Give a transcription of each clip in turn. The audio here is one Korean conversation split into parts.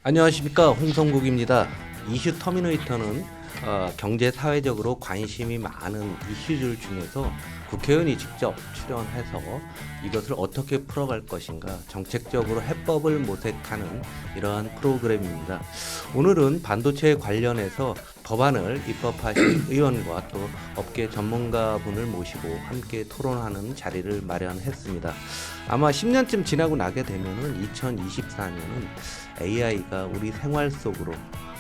안녕하십니까, 홍성국입니다. 이슈 터미네이터는 경제 사회적으로 관심이 많은 이슈들 중에서 국회의원이 직접 출연해서 이것을 어떻게 풀어갈 것인가 정책적으로 해법을 모색하는 이러한 프로그램입니다. 오늘은 반도체 관련해서 법안을 입법하신 의원과 또 업계 전문가분을 모시고 함께 토론하는 자리를 마련했습니다. 아마 10년쯤 지나고 나게 되면은 2024년은 AI가 우리 생활 속으로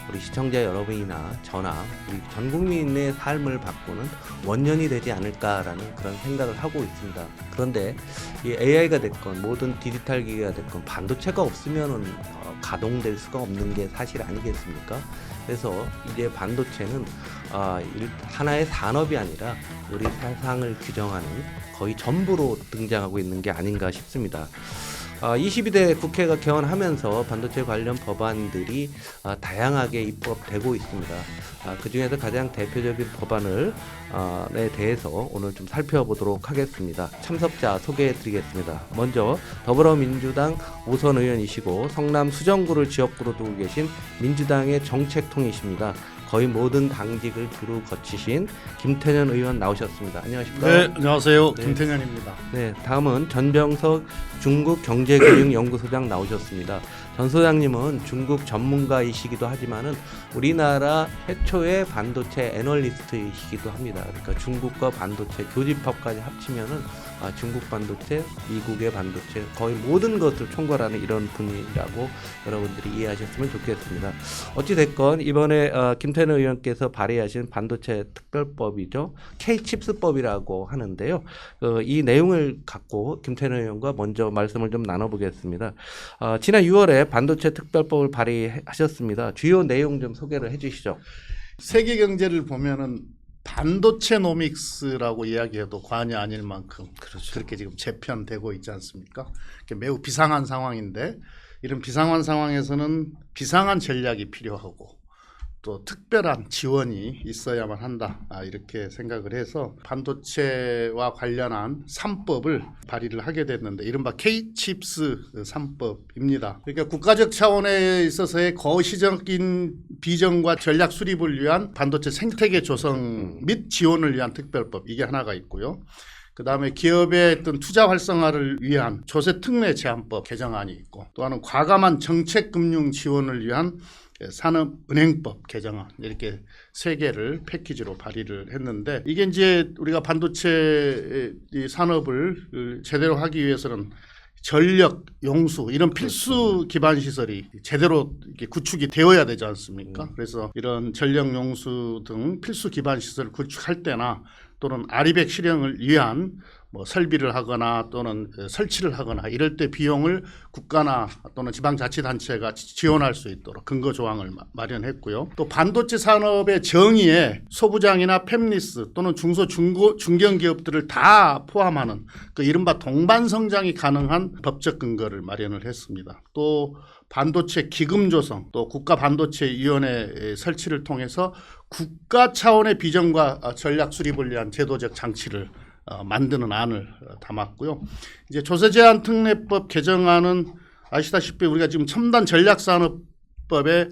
우리 시청자 여러분이나 저나 우리 전 국민의 삶을 바꾸는 원년이 되지 않을까라는 그런 생각을 하고 있습니다. 그런데 이 AI가 됐건 모든 디지털 기기가 됐건 반도체가 없으면은 가동될 수가 없는 게 사실 아니겠습니까? 그래서 이제 반도체는 하나의 산업이 아니라 우리 세상을 규정하는 거의 전부로 등장하고 있는 게 아닌가 싶습니다. 22대 국회가 개원하면서 반도체 관련 법안들이 다양하게 입법되고 있습니다. 그 중에서 가장 대표적인 법안을 대해서 오늘 좀 살펴보도록 하겠습니다. 참석자 소개해 드리겠습니다. 먼저 더불어민주당 오선 의원이시고 성남 수정구를 지역구로 두고 계신 민주당의 정책통이십니다. 거의 모든 당직을 두루 거치신 김태년 의원 나오셨습니다. 안녕하십니까? 네, 안녕하세요. 네. 김태년입니다. 네, 다음은 전병석 중국 경제교육연구소장 나오셨습니다. 전 소장님은 중국 전문가이시기도 하지만은 우리나라 최초의 반도체 애널리스트이시기도 합니다. 그러니까 중국과 반도체 교집합까지 합치면은 중국 반도체, 미국의 반도체 거의 모든 것을 총괄하는 이런 분이라고 여러분들이 이해하셨으면 좋겠습니다. 어찌 됐건 이번에 김태년 의원께서 발의하신 반도체 특별법이죠. K-칩스법이라고 하는데요. 이 내용을 갖고 김태년 의원과 먼저 말씀을 좀 나눠보겠습니다. 지난 6월에 반도체 특별법을 발의하셨습니다. 주요 내용 좀 소개를 해주시죠. 세계 경제를 보면은 반도체노믹스라고 이야기해도 과언이 아닐 만큼 그렇게 지금 재편되고 있지 않습니까? 매우 비상한 상황인데 이런 비상한 상황에서는 비상한 전략이 필요하고 또 특별한 지원이 있어야만 한다. 이렇게 생각을 해서 반도체와 관련한 3법을 발의를 하게 됐는데 이른바 K-칩스 3법입니다. 그러니까 국가적 차원에 있어서의 거시적인 비전과 전략 수립을 위한 반도체 생태계 조성 및 지원을 위한 특별법 이게 하나가 있고요. 그 다음에 기업의 어떤 투자 활성화를 위한 조세 특례 제한법 개정안이 있고 또 하나는 과감한 정책 금융 지원을 위한 산업은행법 개정안 이렇게 세 개를 패키지로 발의를 했는데 이게 이제 우리가 반도체 산업을 제대로 하기 위해서는 전력, 용수 이런 필수 기반 시설이 제대로 이렇게 구축이 되어야 되지 않습니까? 그래서 이런 전력, 용수 등 필수 기반 시설을 구축할 때나 또는 아리백 실행을 위한 설비를 하거나 또는 설치를 하거나 이럴 때 비용을 국가나 또는 지방자치단체가 지원할 수 있도록 근거 조항을 마련했고요. 또 반도체 산업의 정의에 소부장이나 팹리스 또는 중견기업들을 다 포함하는 그 이른바 동반 성장이 가능한 법적 근거를 마련을 했습니다. 또 반도체 기금 조성, 또 국가 반도체위원회 설치를 통해서 국가 차원의 비전과 전략 수립을 위한 제도적 장치를 만드는 안을 담았고요. 이제 조세 제한 특례법 개정안은 아시다시피 우리가 지금 첨단 전략산업법에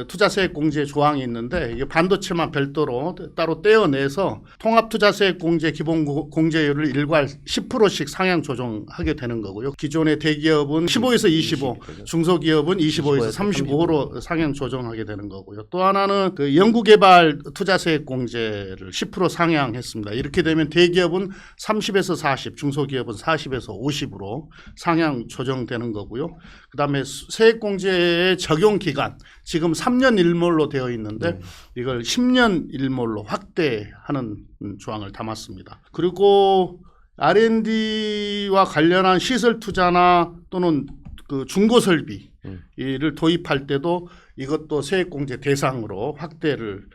투자세액 공제 조항이 있는데 이게 반도체만 별도로 따로 떼어내서 통합투자세액 공제 기본 공제율을 일괄 10%씩 상향 조정하게 되는 거고요. 기존의 대기업은 15에서 25, 중소기업은 25에서 35로 상향 조정하게 되는 거고요. 또 하나는 그 연구개발 투자세액 공제를 10% 상향했습니다. 이렇게 되면 대기업은 30에서 40, 중소기업은 40에서 50으로 상향 조정되는 거고요. 그다음에 세액 공제의 적용 기간 지금 3년 일몰로 되어 있는데 이걸 10년 일몰로 확대하는 조항을 담았습니다. 그리고 R&D와 관련한 시설 투자나 또는 그 중고 설비를 도입할 때도 이것도 세액 공제 대상으로 확대를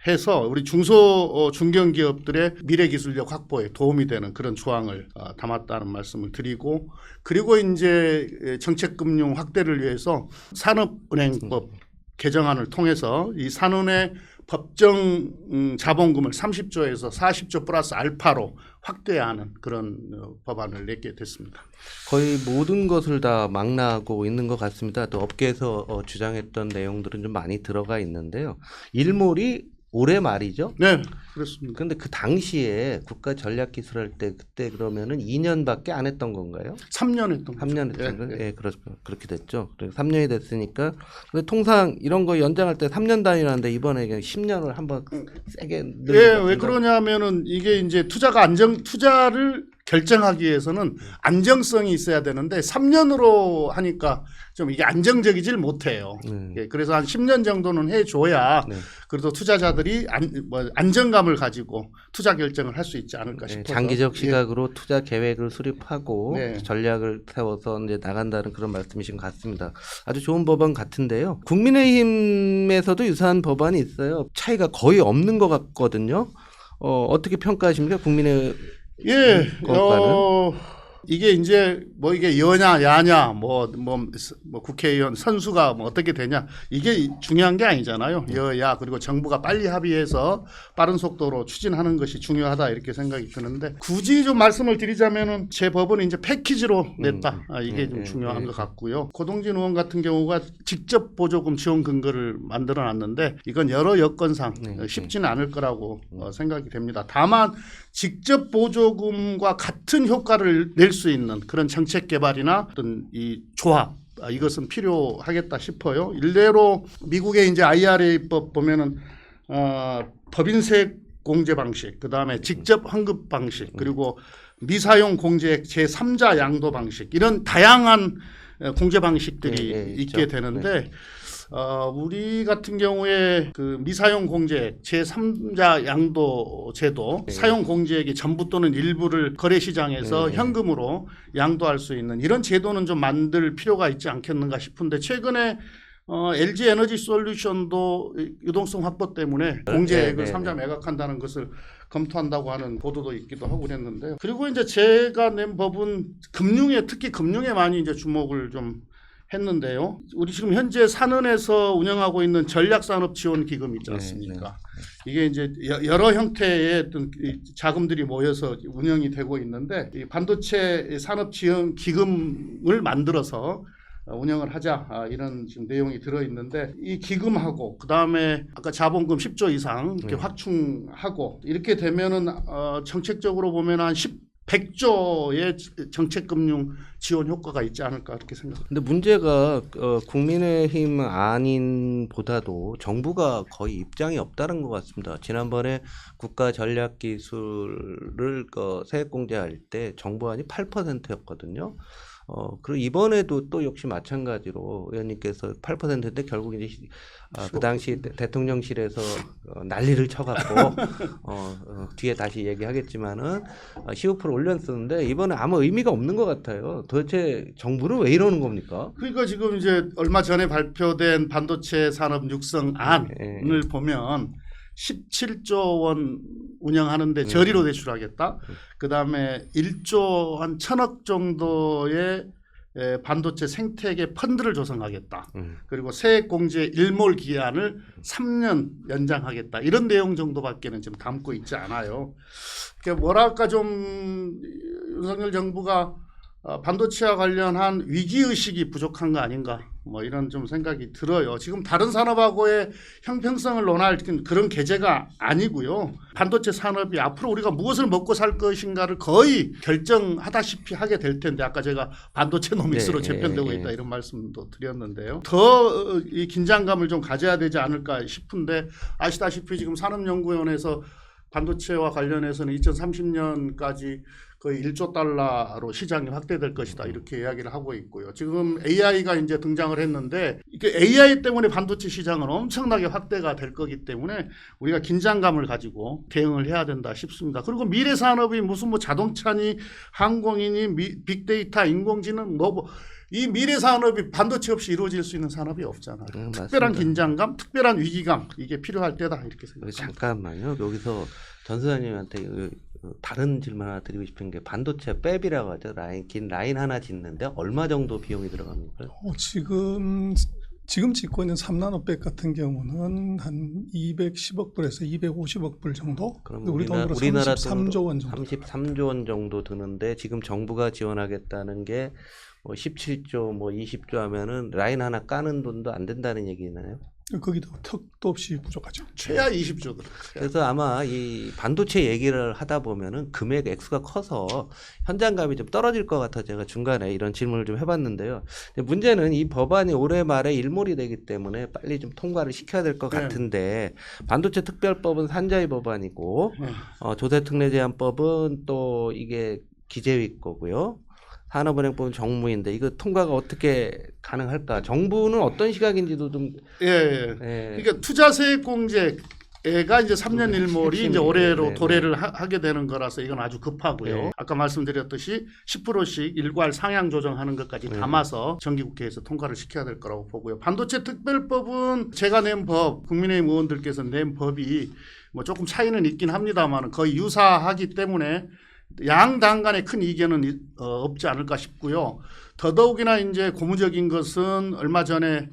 해서 우리 중견기업들의 미래 기술력 확보에 도움이 되는 그런 조항을 담았다는 말씀을 드리고 그리고 이제 정책금융 확대를 위해서 산업은행법 개정안을 통해서 이 산운의 법정 자본금을 30조에서 40조 플러스 알파로 확대하는 그런 법안을 내게 됐습니다. 거의 모든 것을 다 망라하고 있는 것 같습니다. 또 업계에서 주장했던 내용들은 좀 많이 들어가 있는데요. 일몰이 올해 말이죠? 네, 그렇습니다. 그런데 그 당시에 국가 전략 기술할 때 그때 그러면은 2년밖에 안 했던 건가요? 3년 했던 거죠. 3년 했던 거예요? 예, 그렇게 됐죠. 그래서 3년이 됐으니까. 근데 통상 이런 거 연장할 때 3년 단위라는데 이번에 그냥 10년을 한번 세게 늘린 예, 것 왜 같은데. 그러냐면은 이게 이제 투자를 결정하기 위해서는 안정성이 있어야 되는데 3년으로 하니까 좀 이게 안정적이질 못해요. 예, 그래서 한 10년 정도는 해줘야 네. 그래도 투자자들이 안정감을 가지고 투자 결정을 할 수 있지 않을까 네, 싶어서. 장기적 예. 시각으로 투자 계획을 수립하고 네. 전략을 세워서 이제 나간다는 그런 말씀이신 것 같습니다. 아주 좋은 법안 같은데요. 국민의힘에서도 유사한 법안이 있어요. 차이가 거의 없는 것 같거든요. 어떻게 평가하십니까? 국민의 예, 것과는? 이게 이제 뭐 이게 여냐 야냐 뭐 국회의원 선수가 뭐 어떻게 되냐 이게 중요한 게 아니잖아요. 여야 그리고 정부가 빨리 합의해서 빠른 속도로 추진하는 것이 중요하다 이렇게 생각이 드는데 굳이 좀 말씀을 드리자면은 제 법은 이제 패키지로 냈다. 이게 좀 중요한 것 같고요. 고동진 의원 같은 경우가 직접 보조금 지원 근거를 만들어 놨는데 이건 여러 여건상 쉽지는 않을 거라고 생각이 됩니다. 다만 직접 보조금과 같은 효과를 낼 수 있는 그런 정책 개발이나 어떤 이 조합 이것은 필요하겠다 싶어요. 일례로 미국의 이제 IRA법 보면은 법인세 공제 방식, 그 다음에 직접 환급 방식, 그리고 미사용 공제액 제3자 양도 방식 이런 다양한 공제 방식들이 있게 되는데. 우리 같은 경우에 그 미사용 공제액 제3자 양도 제도 사용 공제액이 전부 또는 일부를 거래시장에서 현금으로 양도할 수 있는 이런 제도는 좀 만들 필요가 있지 않겠는가 싶은데 최근에 LG 에너지 솔루션도 유동성 확보 때문에 공제액을 3자 매각한다는 것을 검토한다고 하는 보도도 있기도 하고 그랬는데요. 그리고 이제 제가 낸 법은 금융에 특히 금융에 많이 이제 주목을 좀 했는데요. 우리 지금 현재 산은에서 운영하고 있는 전략산업지원기금 있지 않습니까? 이게 이제 여러 형태의 어떤 자금들이 모여서 운영이 되고 있는데 이 반도체 산업지원기금을 만들어서 운영을 하자 이런 지금 내용이 들어 있는데 이 기금하고 그 다음에 아까 자본금 10조 이상 이렇게 확충하고 이렇게 되면은 정책적으로 보면 한 100조의 정책금융 지원 효과가 있지 않을까 그렇게 생각합니다. 근데 문제가 국민의힘 안인보다도 정부가 거의 입장이 없다는 것 같습니다. 지난번에 국가 전략 기술을 세액 공제할 때 정부안이 8%였거든요. 그리고 이번에도 또 역시 마찬가지로 의원님께서 8%인데 결국 이제 그 당시 대통령실에서 난리를 쳐갖고 뒤에 다시 얘기하겠지만은 15% 올렸었는데 이번에 아무 의미가 없는 것 같아요. 도대체 정부는 왜 이러는 겁니까? 그러니까 지금 이제 얼마 전에 발표된 반도체 산업 육성안을 보면 17조 원 운영하는데 저리로 대출하겠다. 그다음에 1조 한 1,000억 정도의 반도체 생태계 펀드를 조성하겠다. 그리고 세액 공제 일몰 기한을 3년 연장하겠다. 이런 내용 정도밖에는 지금 담고 있지 않아요. 그러니까 뭐랄까 좀 윤석열 정부가 반도체와 관련한 위기의식이 부족한 거 아닌가 뭐 이런 좀 생각이 들어요. 지금 다른 산업하고의 형평성을 논할 그런 계제가 아니고요. 반도체 산업이 앞으로 우리가 무엇을 먹고 살 것인가를 거의 결정하다시피 하게 될 텐데 아까 제가 반도체 노믹스로 재편되고 있다 이런 말씀도 드렸는데요. 더 이 긴장감을 좀 가져야 되지 않을까 싶은데 아시다시피 지금 산업연구원에서 반도체와 관련해서는 2030년까지 거의 1조 달러로 시장이 확대될 것이다 이렇게 이야기를 하고 있고요. 지금 AI가 이제 등장을 했는데 이게 AI 때문에 반도체 시장은 엄청나게 확대가 될 거기 때문에 우리가 긴장감을 가지고 대응을 해야 된다 싶습니다. 그리고 미래 산업이 무슨 뭐 자동차니 항공이니 빅데이터 인공지능 이 미래 산업이 반도체 없이 이루어질 수 있는 산업이 없잖아요. 특별한 긴장감, 특별한 위기감 이게 필요할 때다 이렇게 생각합니다. 잠깐만요. 여기서 전 소장님한테 다른 질문 하나 드리고 싶은 게 반도체 팹이라고 하죠. 긴 라인 하나 짓는데 얼마 정도 비용이 들어갑니까? 지금 지금 짓고 있는 3나노백 같은 경우는 한 210억 불에서 250억 불 정도. 그럼 우리 돈으로 우리나라 33조 원 정도. 33조 원 정도 드는데 지금 정부가 지원하겠다는 게 뭐 17조 뭐 20조 하면은 라인 하나 까는 돈도 안 된다는 얘기나요? 거기도 턱도 없이 부족하죠. 최하 20조 들어요. 그래서 아마 이 반도체 얘기를 하다 보면은 금액 액수가 커서 현장감이 좀 떨어질 것 같아 제가 중간에 이런 질문을 좀 해봤는데요. 근데 문제는 이 법안이 올해 말에 일몰이 되기 때문에 빨리 좀 통과를 시켜야 될 것 네. 같은데 반도체 특별법은 산자의 법안이고 네. 조세특례제한법은 또 이게 기재위 거고요. 산업은행법은 정무인데 이거 통과가 어떻게 가능할까? 정부는 어떤 시각인지도 좀 예, 예. 그러니까 투자세액공제가 이제 3년 일몰이 이제 올해로 도래를 하게 되는 거라서 이건 아주 급하고요. 네. 아까 말씀드렸듯이 10%씩 일괄 상향 조정하는 것까지 담아서 정기국회에서 통과를 시켜야 될 거라고 보고요. 반도체 특별법은 제가 낸 법, 국민의힘 의원들께서 낸 법이 뭐 조금 차이는 있긴 합니다만 거의 유사하기 때문에 양당 간에 큰 이견은 없지 않을까 싶고요. 더더욱이나 이제 고무적인 것은 얼마 전에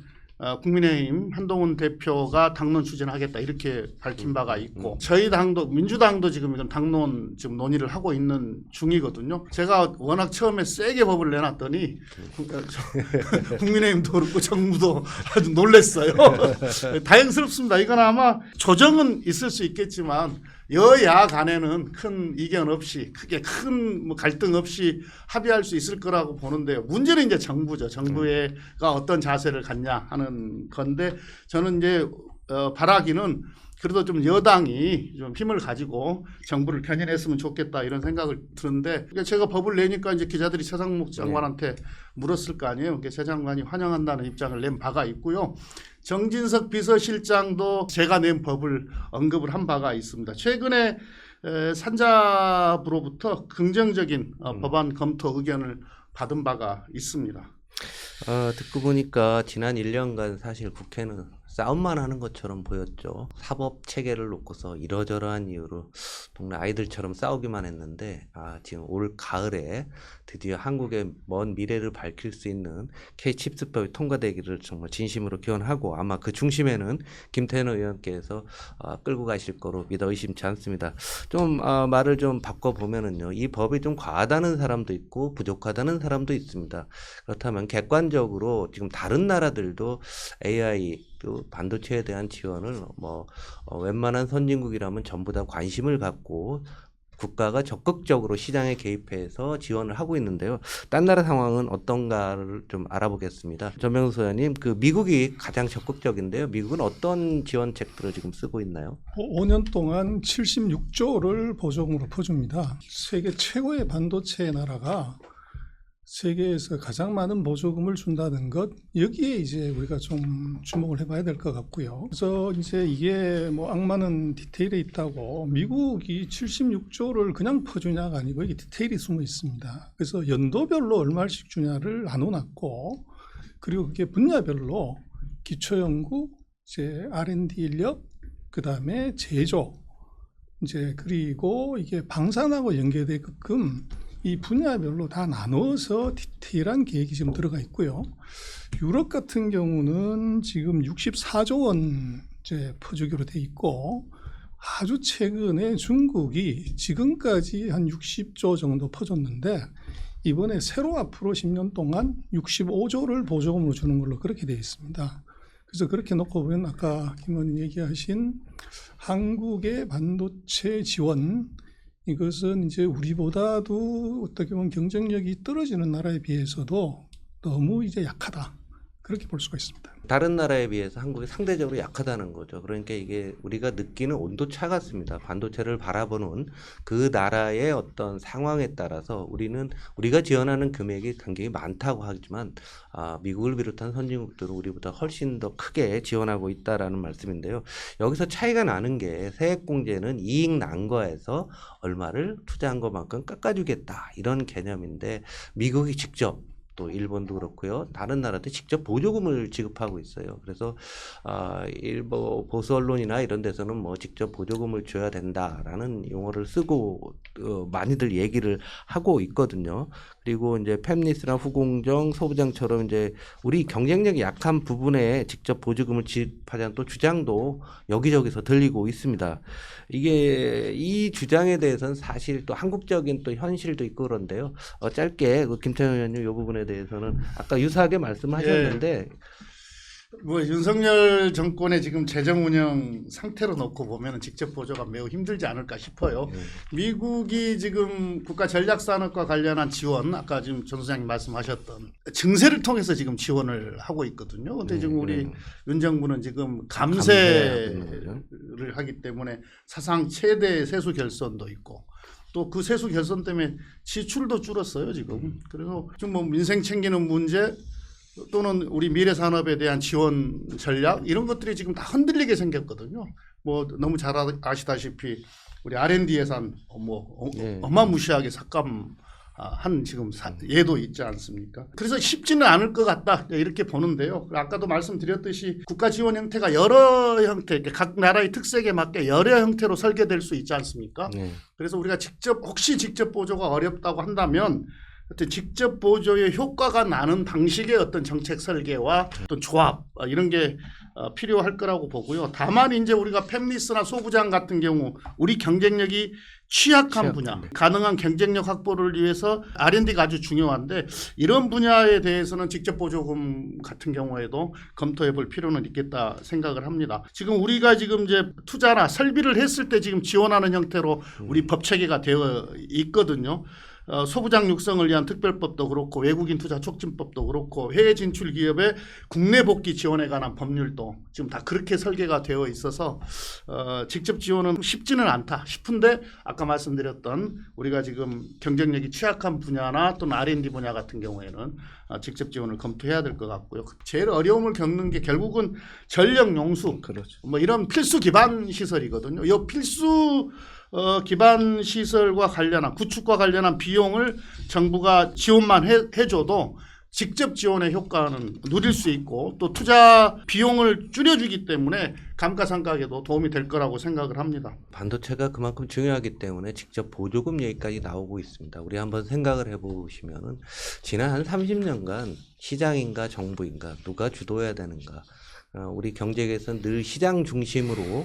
국민의힘 한동훈 대표가 당론 추진하겠다 이렇게 밝힌 바가 있고 저희 당도 민주당도 지금 이건 당론 지금 논의를 하고 있는 중이거든요. 제가 워낙 처음에 세게 법을 내놨더니 국민의힘도 그렇고 정부도 아주 놀랐어요. 다행스럽습니다. 이건 아마 조정은 있을 수 있겠지만 여야 간에는 큰 이견 없이 크게 큰 뭐 갈등 없이 합의할 수 있을 거라고 보는데요. 문제는 이제 정부죠. 정부가 어떤 자세를 갖냐 하는 건데 저는 이제 바라기는 그래도 좀 여당이 좀 힘을 가지고 정부를 견인했으면 좋겠다 이런 생각을 드는데 제가 법을 내니까 이제 기자들이 최상목 장관한테 물었을 거 아니에요. 새 장관이 환영한다는 입장을 낸 바가 있고요. 정진석 비서실장도 제가 낸 법을 언급을 한 바가 있습니다. 최근에 산자부로부터 긍정적인 법안 검토 의견을 받은 바가 있습니다. 듣고 보니까 지난 1년간 사실 국회는 싸움만 하는 것처럼 보였죠. 사법 체계를 놓고서 이러저러한 이유로 동네 아이들처럼 싸우기만 했는데 지금 올 가을에 드디어 한국의 먼 미래를 밝힐 수 있는 K-칩스법이 통과되기를 정말 진심으로 기원하고 아마 그 중심에는 김태현 의원께서 끌고 가실 거로 믿어 의심치 않습니다. 좀 말을 좀 바꿔보면은요. 이 법이 좀 과하다는 사람도 있고 부족하다는 사람도 있습니다. 그렇다면 객관적으로 지금 다른 나라들도 AI 또 반도체에 대한 지원을 웬만한 선진국이라면 전부 다 관심을 갖고 국가가 적극적으로 시장에 개입해서 지원을 하고 있는데요. 딴 나라 상황은 어떤가를 좀 알아보겠습니다. 전명수 의원님, 그 미국이 가장 적극적인데요. 미국은 어떤 지원책들을 지금 쓰고 있나요? 5년 동안 76조를 보조금으로 퍼줍니다. 세계 최고의 반도체 나라가 세계에서 가장 많은 보조금을 준다는 것, 여기에 이제 우리가 좀 주목을 해봐야 될 것 같고요. 그래서 이제 이게 뭐 악마는 디테일에 있다고 미국이 76조를 그냥 퍼주냐가 아니고 이게 디테일이 숨어 있습니다. 그래서 연도별로 얼마씩 주냐를 나눠놨고, 그리고 그게 분야별로 기초연구, 이제 R&D 인력, 그 다음에 제조, 이제 그리고 이게 방산하고 연계되게끔 이 분야별로 다 나눠서 디테일한 계획이 지금 들어가 있고요. 유럽 같은 경우는 지금 64조 원 이제 퍼주기로 돼 있고, 아주 최근에 중국이 지금까지 한 60조 정도 퍼줬는데 이번에 새로 앞으로 10년 동안 65조를 보조금으로 주는 걸로 그렇게 돼 있습니다. 그래서 그렇게 놓고 보면 아까 김 의원님 얘기하신 한국의 반도체 지원, 이것은 이제 우리보다도 어떻게 보면 경쟁력이 떨어지는 나라에 비해서도 너무 이제 약하다. 그렇게 볼 수가 있습니다. 다른 나라에 비해서 한국이 상대적으로 약하다는 거죠. 그러니까 이게 우리가 느끼는 온도차 같습니다. 반도체를 바라보는 그 나라의 어떤 상황에 따라서 우리가 지원하는 금액이 굉장히 많다고 하지만 미국을 비롯한 선진국들은 우리보다 훨씬 더 크게 지원하고 있다라는 말씀인데요. 여기서 차이가 나는 게 세액공제는 이익 난 거에서 얼마를 투자한 것만큼 깎아주겠다 이런 개념인데 미국이 직접 또 일본도 그렇고요. 다른 나라도 직접 보조금을 지급하고 있어요. 그래서 일본 보수 언론이나 이런 데서는 뭐 직접 보조금을 줘야 된다라는 용어를 쓰고 많이들 얘기를 하고 있거든요. 그리고 이제 팹리스나 후공정, 소부장처럼 이제 우리 경쟁력이 약한 부분에 직접 보조금을 지급하자는 또 주장도 여기저기서 들리고 있습니다. 이게 이 주장에 대해서는 사실 또 한국적인 또 현실도 있고 그런데요. 짧게 그 김태형 의원님 이 부분에 대해서는 아까 유사하게 말씀하셨는데 뭐 윤석열 정권의 지금 재정 운영 상태로 놓고 보면 직접 보조가 매우 힘들지 않을까 싶어요. 미국이 지금 국가 전략 산업과 관련한 지원, 아까 지금 전 소장님 말씀하셨던 증세를 통해서 지금 지원을 하고 있거든요. 근데 지금 우리 윤 정부는 지금 감세를 하기 때문에 사상 최대 세수 결손도 있고 또 그 세수 결손 때문에 지출도 줄었어요 지금. 그래서 지금 뭐 민생 챙기는 문제 또는 우리 미래 산업에 대한 지원 전략 이런 것들이 지금 다 흔들리게 생겼거든요. 뭐 너무 잘 아시다시피 우리 R&D 예산 어마무시하게 삭감한 지금 예도 있지 않습니까? 그래서 쉽지는 않을 것 같다 이렇게 보는데요. 아까도 말씀드렸듯이 국가 지원 형태가 여러 형태, 각 나라의 특색에 맞게 여러 형태로 설계될 수 있지 않습니까? 그래서 우리가 혹시 직접 보조가 어렵다고 한다면 직접 보조의 효과가 나는 방식의 어떤 정책 설계와 어떤 조합 이런 게 필요할 거라고 보고요. 다만 이제 우리가 팹리스나 소부장 같은 경우 우리 경쟁력이 취약한 분야, 가능한 경쟁력 확보를 위해서 R&D가 아주 중요한데 이런 분야에 대해서는 직접 보조금 같은 경우에도 검토해 볼 필요는 있겠다 생각을 합니다. 지금 우리가 지금 이제 투자나 설비를 했을 때 지금 지원하는 형태로 우리 법 체계가 되어 있거든요. 소부장 육성을 위한 특별법도 그렇고 외국인 투자 촉진법도 그렇고 해외 진출 기업의 국내 복귀 지원에 관한 법률도 지금 다 그렇게 설계가 되어 있어서 직접 지원은 쉽지는 않다 싶은데 아까 말씀드렸던 우리가 지금 경쟁력이 취약한 분야나 또는 R&D 분야 같은 경우에는 직접 지원을 검토해야 될 것 같고요. 제일 어려움을 겪는 게 결국은 전력 용수 뭐 이런 필수 기반 시설이거든요. 이 필수 기반 시설과 관련한 구축과 관련한 비용을 정부가 지원만 해줘도 직접 지원의 효과는 누릴 수 있고 또 투자 비용을 줄여주기 때문에 감가상각에도 도움이 될 거라고 생각을 합니다. 반도체가 그만큼 중요하기 때문에 직접 보조금 얘기까지 나오고 있습니다. 우리 한번 생각을 해보시면은 지난 한 30년간 시장인가 정부인가 누가 주도해야 되는가 우리 경제계에서는 늘 시장 중심으로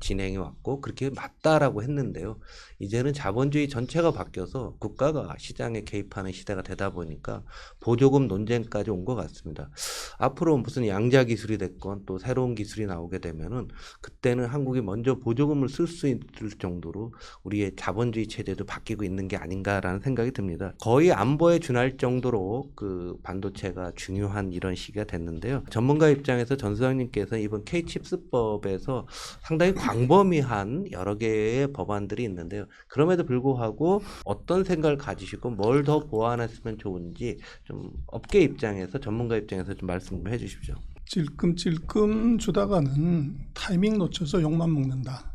진행해 왔고 그렇게 맞다라고 했는데요. 이제는 자본주의 전체가 바뀌어서 국가가 시장에 개입하는 시대가 되다 보니까 보조금 논쟁까지 온 것 같습니다. 앞으로 무슨 양자 기술이 됐건 또 새로운 기술이 나오게 되면은 그때는 한국이 먼저 보조금을 쓸 수 있을 정도로 우리의 자본주의 체제도 바뀌고 있는 게 아닌가라는 생각이 듭니다. 거의 안보에 준할 정도로 그 반도체가 중요한 이런 시기가 됐는데요. 전문가 입장에서 전 소장님께서 이번 K-칩스법에서 상당히 광범위한 여러 개의 법안들이 있는데요. 그럼에도 불구하고 어떤 생각을 가지시고 뭘 더 보완했으면 좋은지 좀 업계 입장에서 전문가 입장에서 좀 말씀 좀 해주십시오. 찔끔찔끔 주다가는 타이밍 놓쳐서 욕만 먹는다.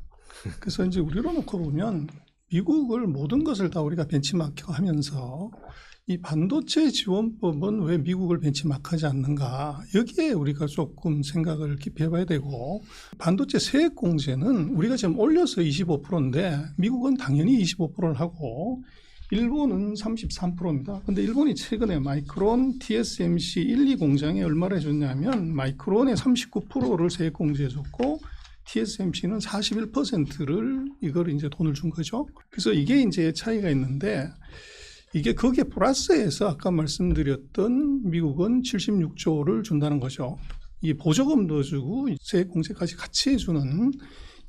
그래서 이제 우리로 놓고 보면 미국을 모든 것을 다 우리가 벤치마킹하면서 이 반도체 지원법은 왜 미국을 벤치마크하지 않는가 여기에 우리가 조금 생각을 깊이 해봐야 되고 반도체 세액 공제는 우리가 지금 올려서 25%인데 미국은 당연히 25%를 하고 일본은 33%입니다. 근데 일본이 최근에 마이크론 TSMC 1, 2 공장에 얼마를 해줬냐면 마이크론에 39%를 세액 공제해줬고 TSMC는 41%를 이걸 이제 돈을 준 거죠. 그래서 이게 이제 차이가 있는데 이게 거기에 플러스해서 아까 말씀드렸던 미국은 76조를 준다는 거죠. 이 보조금도 주고 세액 공제까지 같이 해주는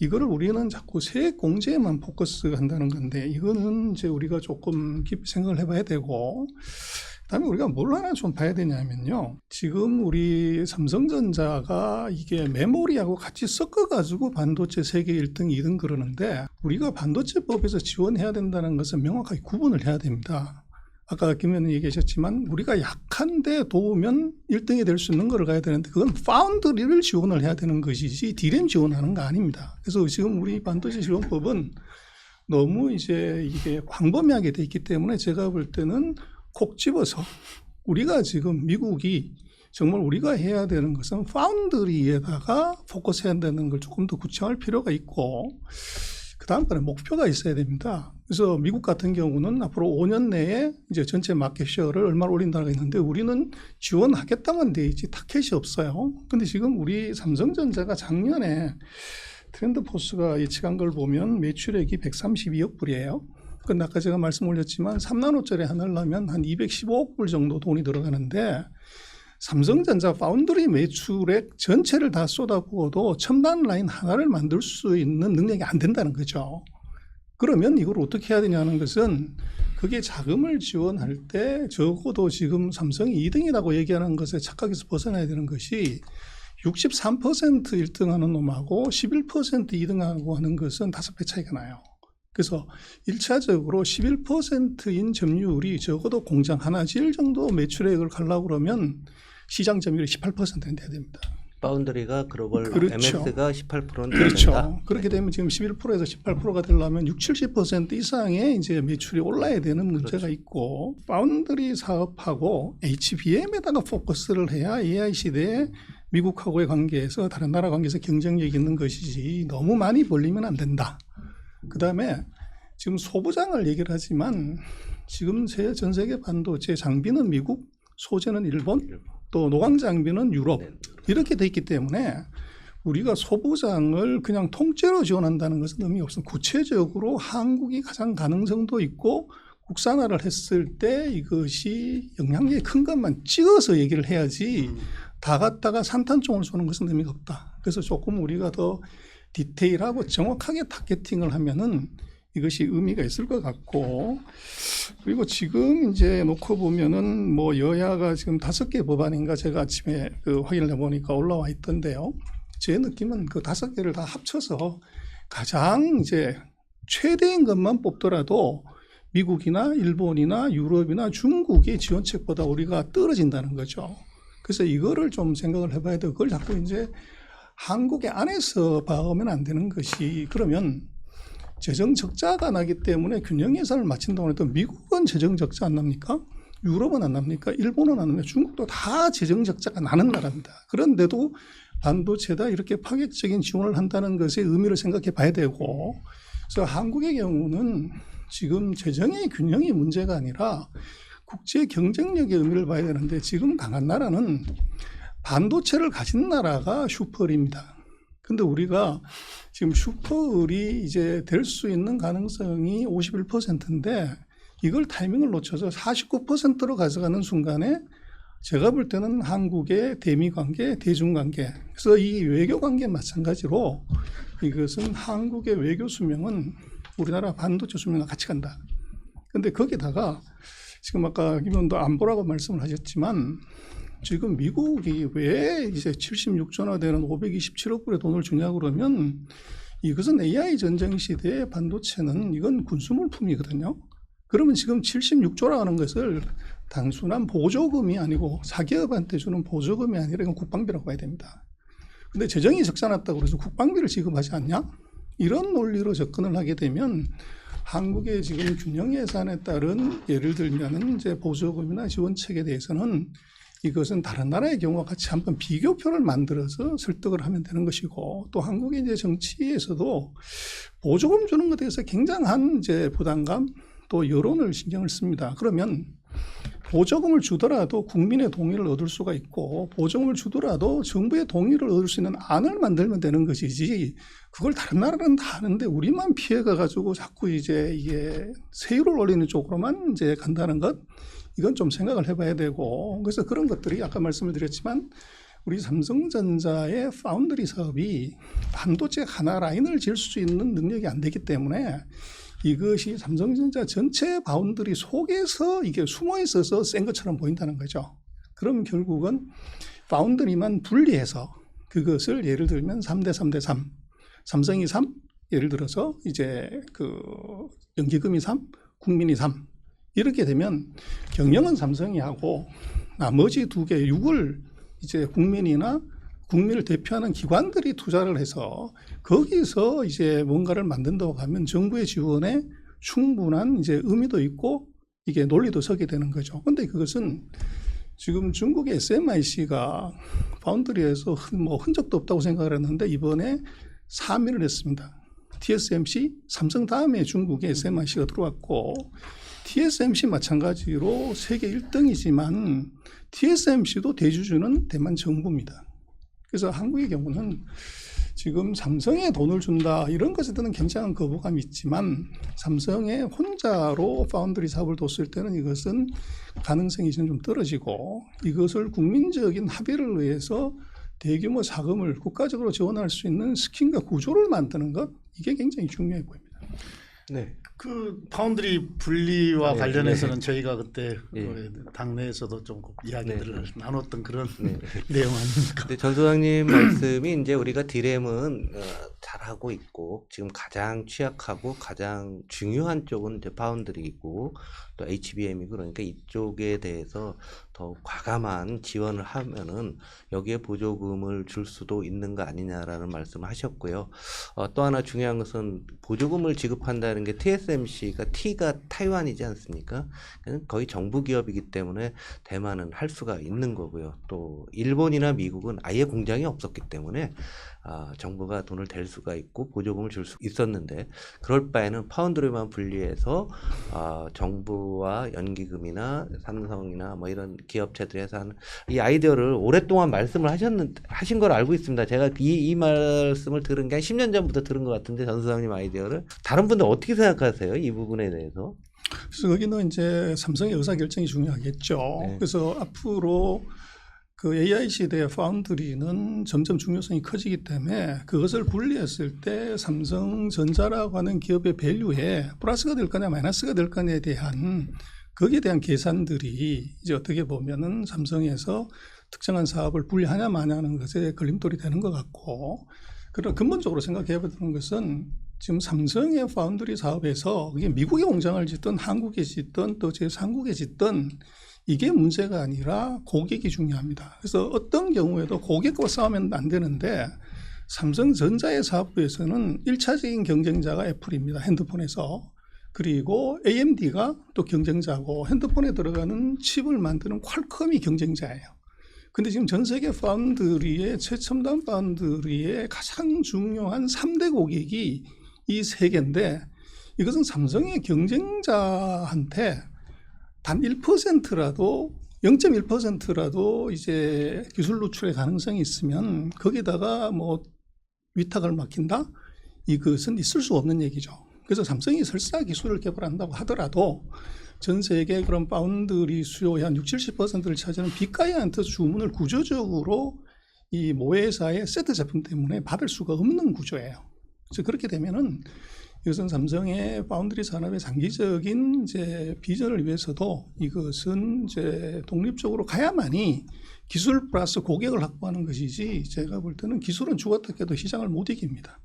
이거를 우리는 자꾸 세액 공제에만 포커스한다는 건데 이거는 이제 우리가 조금 깊이 생각을 해봐야 되고 그다음에 우리가 뭘 하나 좀 봐야 되냐면요. 지금 우리 삼성전자가 이게 메모리하고 같이 섞어가지고 반도체 세계 1등, 2등 그러는데 우리가 반도체법에서 지원해야 된다는 것은 명확하게 구분을 해야 됩니다. 아까 김 의원님 얘기하셨지만 우리가 약한데 도우면 1등이 될 수 있는 걸 가야 되는데 그건 파운드리를 지원을 해야 되는 것이지 D램 지원하는 거 아닙니다. 그래서 지금 우리 반도체 지원법은 너무 이제 이게 광범위하게 돼 있기 때문에 제가 볼 때는 콕 집어서 우리가 지금 미국이 정말 우리가 해야 되는 것은 파운드리에다가 포커스해야 되는 걸 조금 더 구체화할 필요가 있고 그 다음번에 목표가 있어야 됩니다. 그래서 미국 같은 경우는 앞으로 5년 내에 이제 전체 마켓쉐어를 얼마나 올린다고 했는데 우리는 지원하겠다만 돼 있지 타켓이 없어요. 근데 지금 우리 삼성전자가 작년에 트렌드포스가 예측한 걸 보면 매출액이 132억 불이에요. 근데 아까 제가 말씀 올렸지만 3나노짜리 하나를 하면 한 215억 불 정도 돈이 들어가는데 삼성전자 파운드리 매출액 전체를 다 쏟아부어도 첨단 라인 하나를 만들 수 있는 능력이 안 된다는 거죠. 그러면 이걸 어떻게 해야 되냐는 것은 그게 자금을 지원할 때 적어도 지금 삼성이 2등이라고 얘기하는 것에 착각에서 벗어나야 되는 것이 63% 1등하는 놈하고 11% 2등하고 하는 것은 5배 차이가 나요. 그래서 1차적으로 11%인 점유율이 적어도 공장 하나 지을 정도 매출액을 가려고 그러면 시장 점유율이 18%는 돼야 됩니다. 파운드리가 글로벌 그렇죠. MS가 18%는 그렇죠. 된다. 그렇게 되면 지금 11%에서 18%가 되려면 60-70% 이상의 이제 매출이 올라야 되는 문제가 그렇죠. 있고 파운드리 사업하고 HBM에다가 포커스를 해야 AI 시대에 미국하고의 관계에서 다른 나라 관계에서 경쟁력이 있는 것이지 너무 많이 벌리면 안 된다. 그다음에 지금 소부장을 얘기를 하지만 지금 전 세계 반도체 장비는 미국, 소재는 일본, 또 노광 장비는 유럽 이렇게 돼 있기 때문에 우리가 소부장을 그냥 통째로 지원한다는 것은 의미 없습니다. 구체적으로 한국이 가장 가능성도 있고 국산화를 했을 때 이것이 영향력이 큰 것만 찍어서 얘기를 해야지 다 갖다가 산탄총을 쏘는 것은 의미가 없다. 그래서 조금 우리가 더 디테일하고 정확하게 타겟팅을 하면은 이것이 의미가 있을 것 같고 그리고 지금 이제 놓고 보면은 뭐 여야가 지금 5개 법안인가 제가 아침에 확인을 해보니까 올라와 있던데요. 제 느낌은 그 5개를 다 합쳐서 가장 이제 최대인 것만 뽑더라도 미국이나 일본이나 유럽이나 중국의 지원책보다 우리가 떨어진다는 거죠. 그래서 이거를 좀 생각을 해봐야 되고 그걸 자꾸 이제 한국의 안에서 봐오면 안 되는 것이 그러면 재정 적자가 나기 때문에 균형 예산을 맞춘다고 해도 미국은 재정 적자 안 납니까? 유럽은 안 납니까? 일본은 안 납니까? 중국도 다 재정 적자가 나는 나라입니다. 그런데도 반도체다 이렇게 파격적인 지원을 한다는 것의 의미를 생각해 봐야 되고 그래서 한국의 경우는 지금 재정의 균형이 문제가 아니라 국제 경쟁력의 의미를 봐야 되는데 지금 강한 나라는 반도체를 가진 나라가 슈퍼을입니다. 근데 우리가 지금 슈퍼을이 이제 될 수 있는 가능성이 51%인데 이걸 타이밍을 놓쳐서 49%로 가져가는 순간에 제가 볼 때는 한국의 대미 관계, 대중 관계, 그래서 이 외교 관계 마찬가지로 이것은 한국의 외교 수명은 우리나라 반도체 수명과 같이 간다. 근데 거기다가 지금 아까 김 의원도 안보라고 말씀을 하셨지만 지금 미국이 왜 이제 76조나 되는 527억 불의 돈을 주냐 그러면 이것은 AI 전쟁 시대의 반도체는 이건 군수물품이거든요. 그러면 지금 76조라 하는 것을 단순한 보조금이 아니고 사기업한테 주는 보조금이 아니라 이건 국방비라고 봐야 됩니다. 근데 재정이 적자 났다고 그래서 국방비를 지급하지 않냐? 이런 논리로 접근을 하게 되면 한국의 지금 균형 예산에 따른 예를 들면 이제 보조금이나 지원책에 대해서는 이것은 다른 나라의 경우와 같이 한번 비교표를 만들어서 설득을 하면 되는 것이고 또 한국의 이제 정치에서도 보조금 주는 것에 대해서 굉장한 이제 부담감 또 여론을 신경을 씁니다. 그러면 보조금을 주더라도 국민의 동의를 얻을 수가 있고 보조금을 주더라도 정부의 동의를 얻을 수 있는 안을 만들면 되는 것이지 그걸 다른 나라는 다 하는데 우리만 피해가 가지고 자꾸 이제 이게 세율을 올리는 쪽으로만 이제 간다는 것 이건 좀 생각을 해봐야 되고 그래서 그런 것들이 아까 말씀을 드렸지만 우리 삼성전자의 파운드리 사업이 반도체 하나 라인을 지을 수 있는 능력이 안 되기 때문에 이것이 삼성전자 전체 바운드리 속에서 이게 숨어 있어서 센 것처럼 보인다는 거죠. 그럼 결국은 바운드리만 분리해서 그것을 예를 들면 3대 3대 3, 삼성이 3, 예를 들어서 이제 연기금이 3, 국민이 3 이렇게 되면 경영은 삼성이 하고 나머지 2개 6을 이제 국민을 대표하는 기관들이 투자를 해서 거기서 이제 뭔가를 만든다고 하면 정부의 지원에 충분한 이제 의미도 있고 이게 논리도 서게 되는 거죠. 그런데 그것은 지금 중국의 SMIC가 파운드리에서 흔적도 없다고 생각을 했는데 이번에 3위를 했습니다. TSMC, 삼성 다음에 중국에 SMIC가 들어왔고 TSMC 마찬가지로 세계 1등이지만 TSMC도 대주주는 대만 정부입니다. 그래서 한국의 경우는 지금 삼성에 돈을 준다 이런 것에 대한 굉장한 거부감이 있지만 삼성에 혼자로 파운드리 사업을 뒀을 때는 이것은 가능성이 좀 떨어지고 이것을 국민적인 합의를 위해서 대규모 자금을 국가적으로 지원할 수 있는 스킨과 구조를 만드는 것 이게 굉장히 중요해 보입니다. 네. 그 파운드리 분리와 네, 관련해서는 네. 저희가 그때 예. 우리 당내에서도 좀 이야기들을 네. 나눴던 그런 네. 내용 아닙니까? 근데 전 소장님 말씀이 이제 우리가 디램은 잘하고 있고 지금 가장 취약하고 가장 중요한 쪽은 이제 파운드리이고 또 HBM이고 그러니까 이쪽에 대해서 더 과감한 지원을 하면은 여기에 보조금을 줄 수도 있는 거 아니냐라는 말씀을 하셨고요. 또 하나 중요한 것은 보조금을 지급한다는 게 TSMC가 T가 타이완이지 않습니까? 거의 정부 기업이기 때문에 대만은 할 수가 있는 거고요. 또 일본이나 미국은 아예 공장이 없었기 때문에 정부가 돈을 댈 수가 있고 보조금을 줄 수 있었는데 그럴 바에는 파운드리만 분리해서 정부와 연기금이나 삼성이나 뭐 이런 기업체들이 해서 하는 이 아이디어를 오랫동안 말씀을 하신 걸 알고 있습니다. 제가 이 말씀을 들은 게 한 10년 전부터 들은 것 같은데 전 소장님 아이디어를 다른 분들 어떻게 생각하세요? 이 부분에 대해서? 그래서 거기는 이제 삼성의 의사결정이 중요하겠죠. 네. 그래서 앞으로 그 AI 시대의 파운드리는 점점 중요성이 커지기 때문에 그것을 분리했을 때 삼성전자라고 하는 기업의 밸류에 플러스가 될 거냐 마이너스가 될 거냐에 대한 거기에 대한 계산들이 이제 어떻게 보면은 삼성에서 특정한 사업을 분리하냐 마냐는 것에 걸림돌이 되는 것 같고 그런 근본적으로 생각해 보는 것은 지금 삼성의 파운드리 사업에서 그게 미국에 공장을 짓든 한국에 짓든 또 제3국에 짓든 이게 문제가 아니라 고객이 중요합니다. 그래서 어떤 경우에도 고객과 싸우면 안 되는데 삼성전자의 사업부에서는 1차적인 경쟁자가 애플입니다. 핸드폰에서. 그리고 AMD가 또 경쟁자고 핸드폰에 들어가는 칩을 만드는 퀄컴이 경쟁자예요. 근데 지금 전 세계 파운드리의 최첨단 파운드리의 가장 중요한 3대 고객이 이 세 개인데 이것은 삼성의 경쟁자한테 단 1%라도 0.1%라도 이제 기술 노출의 가능성이 있으면 거기다가 뭐 위탁을 맡긴다? 이것은 있을 수 없는 얘기죠. 그래서 삼성이 설사 기술을 개발한다고 하더라도 전 세계 그런 파운드리 수요의 한 60-70%를 차지하는 빅가이한테 주문을 구조적으로 이 모회사의 세트 제품 때문에 받을 수가 없는 구조예요. 그래서 그렇게 되면은 이것은 삼성의 파운드리 산업의 장기적인 이제 비전을 위해서도 이것은 이제 독립적으로 가야만이 기술 플러스 고객을 확보하는 것이지 제가 볼 때는 기술은 죽었다 깨도 시장을 못 이깁니다.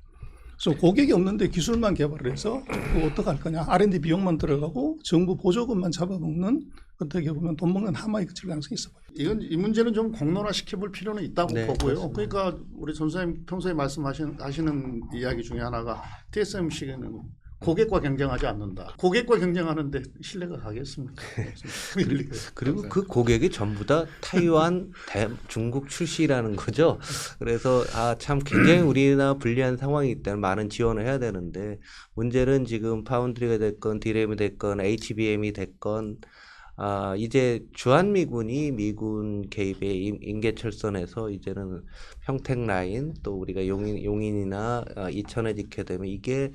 그래서 고객이 없는데 기술만 개발을 해서 그거 어떡할 거냐. R&D 비용만 들어가고 정부 보조금만 잡아먹는 어떻게 보면 돈 먹는 하마에 그칠 가능성이 있어 보여요. 이 문제는 좀 공론화 시켜볼 필요는 있다고 네, 보고요. 그렇습니다. 그러니까 우리 전사님 평소에 말씀하시는 이야기 중에 하나가 TSMC는 고객과 경쟁하지 않는다. 고객과 경쟁하는데 신뢰가 가겠습니까? 그리고 그 고객이 전부 다 타이완, 중국 출시라는 거죠. 그래서 참 굉장히 우리나라 불리한 상황이기 때문에 많은 지원을 해야 되는데 문제는 지금 파운드리가 됐건 디램이 됐건 HBM이 됐건 이제 주한미군이 미군 개입의 인계철선에서 이제는 평택라인 또 우리가 용인이나 이천에 짓게 되면 이게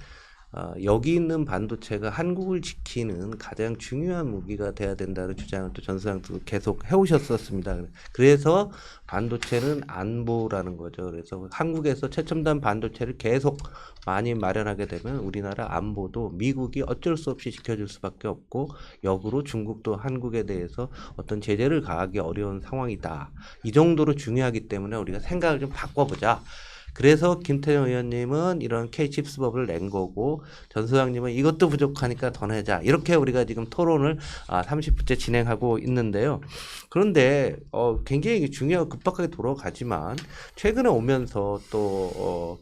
여기 있는 반도체가 한국을 지키는 가장 중요한 무기가 돼야 된다는 주장을 또 전수장도 계속 해오셨었습니다. 그래서 반도체는 안보라는 거죠. 그래서 한국에서 최첨단 반도체를 계속 많이 마련하게 되면 우리나라 안보도 미국이 어쩔 수 없이 지켜줄 수밖에 없고 역으로 중국도 한국에 대해서 어떤 제재를 가하기 어려운 상황이다. 이 정도로 중요하기 때문에 우리가 생각을 좀 바꿔보자. 그래서 김태형 의원님은 이런 K-칩스법을 낸 거고 전 소장님은 이것도 부족하니까 더 내자. 이렇게 우리가 지금 토론을 30분째 진행하고 있는데요. 그런데 굉장히 중요하고 급박하게 돌아가지만 최근에 오면서 또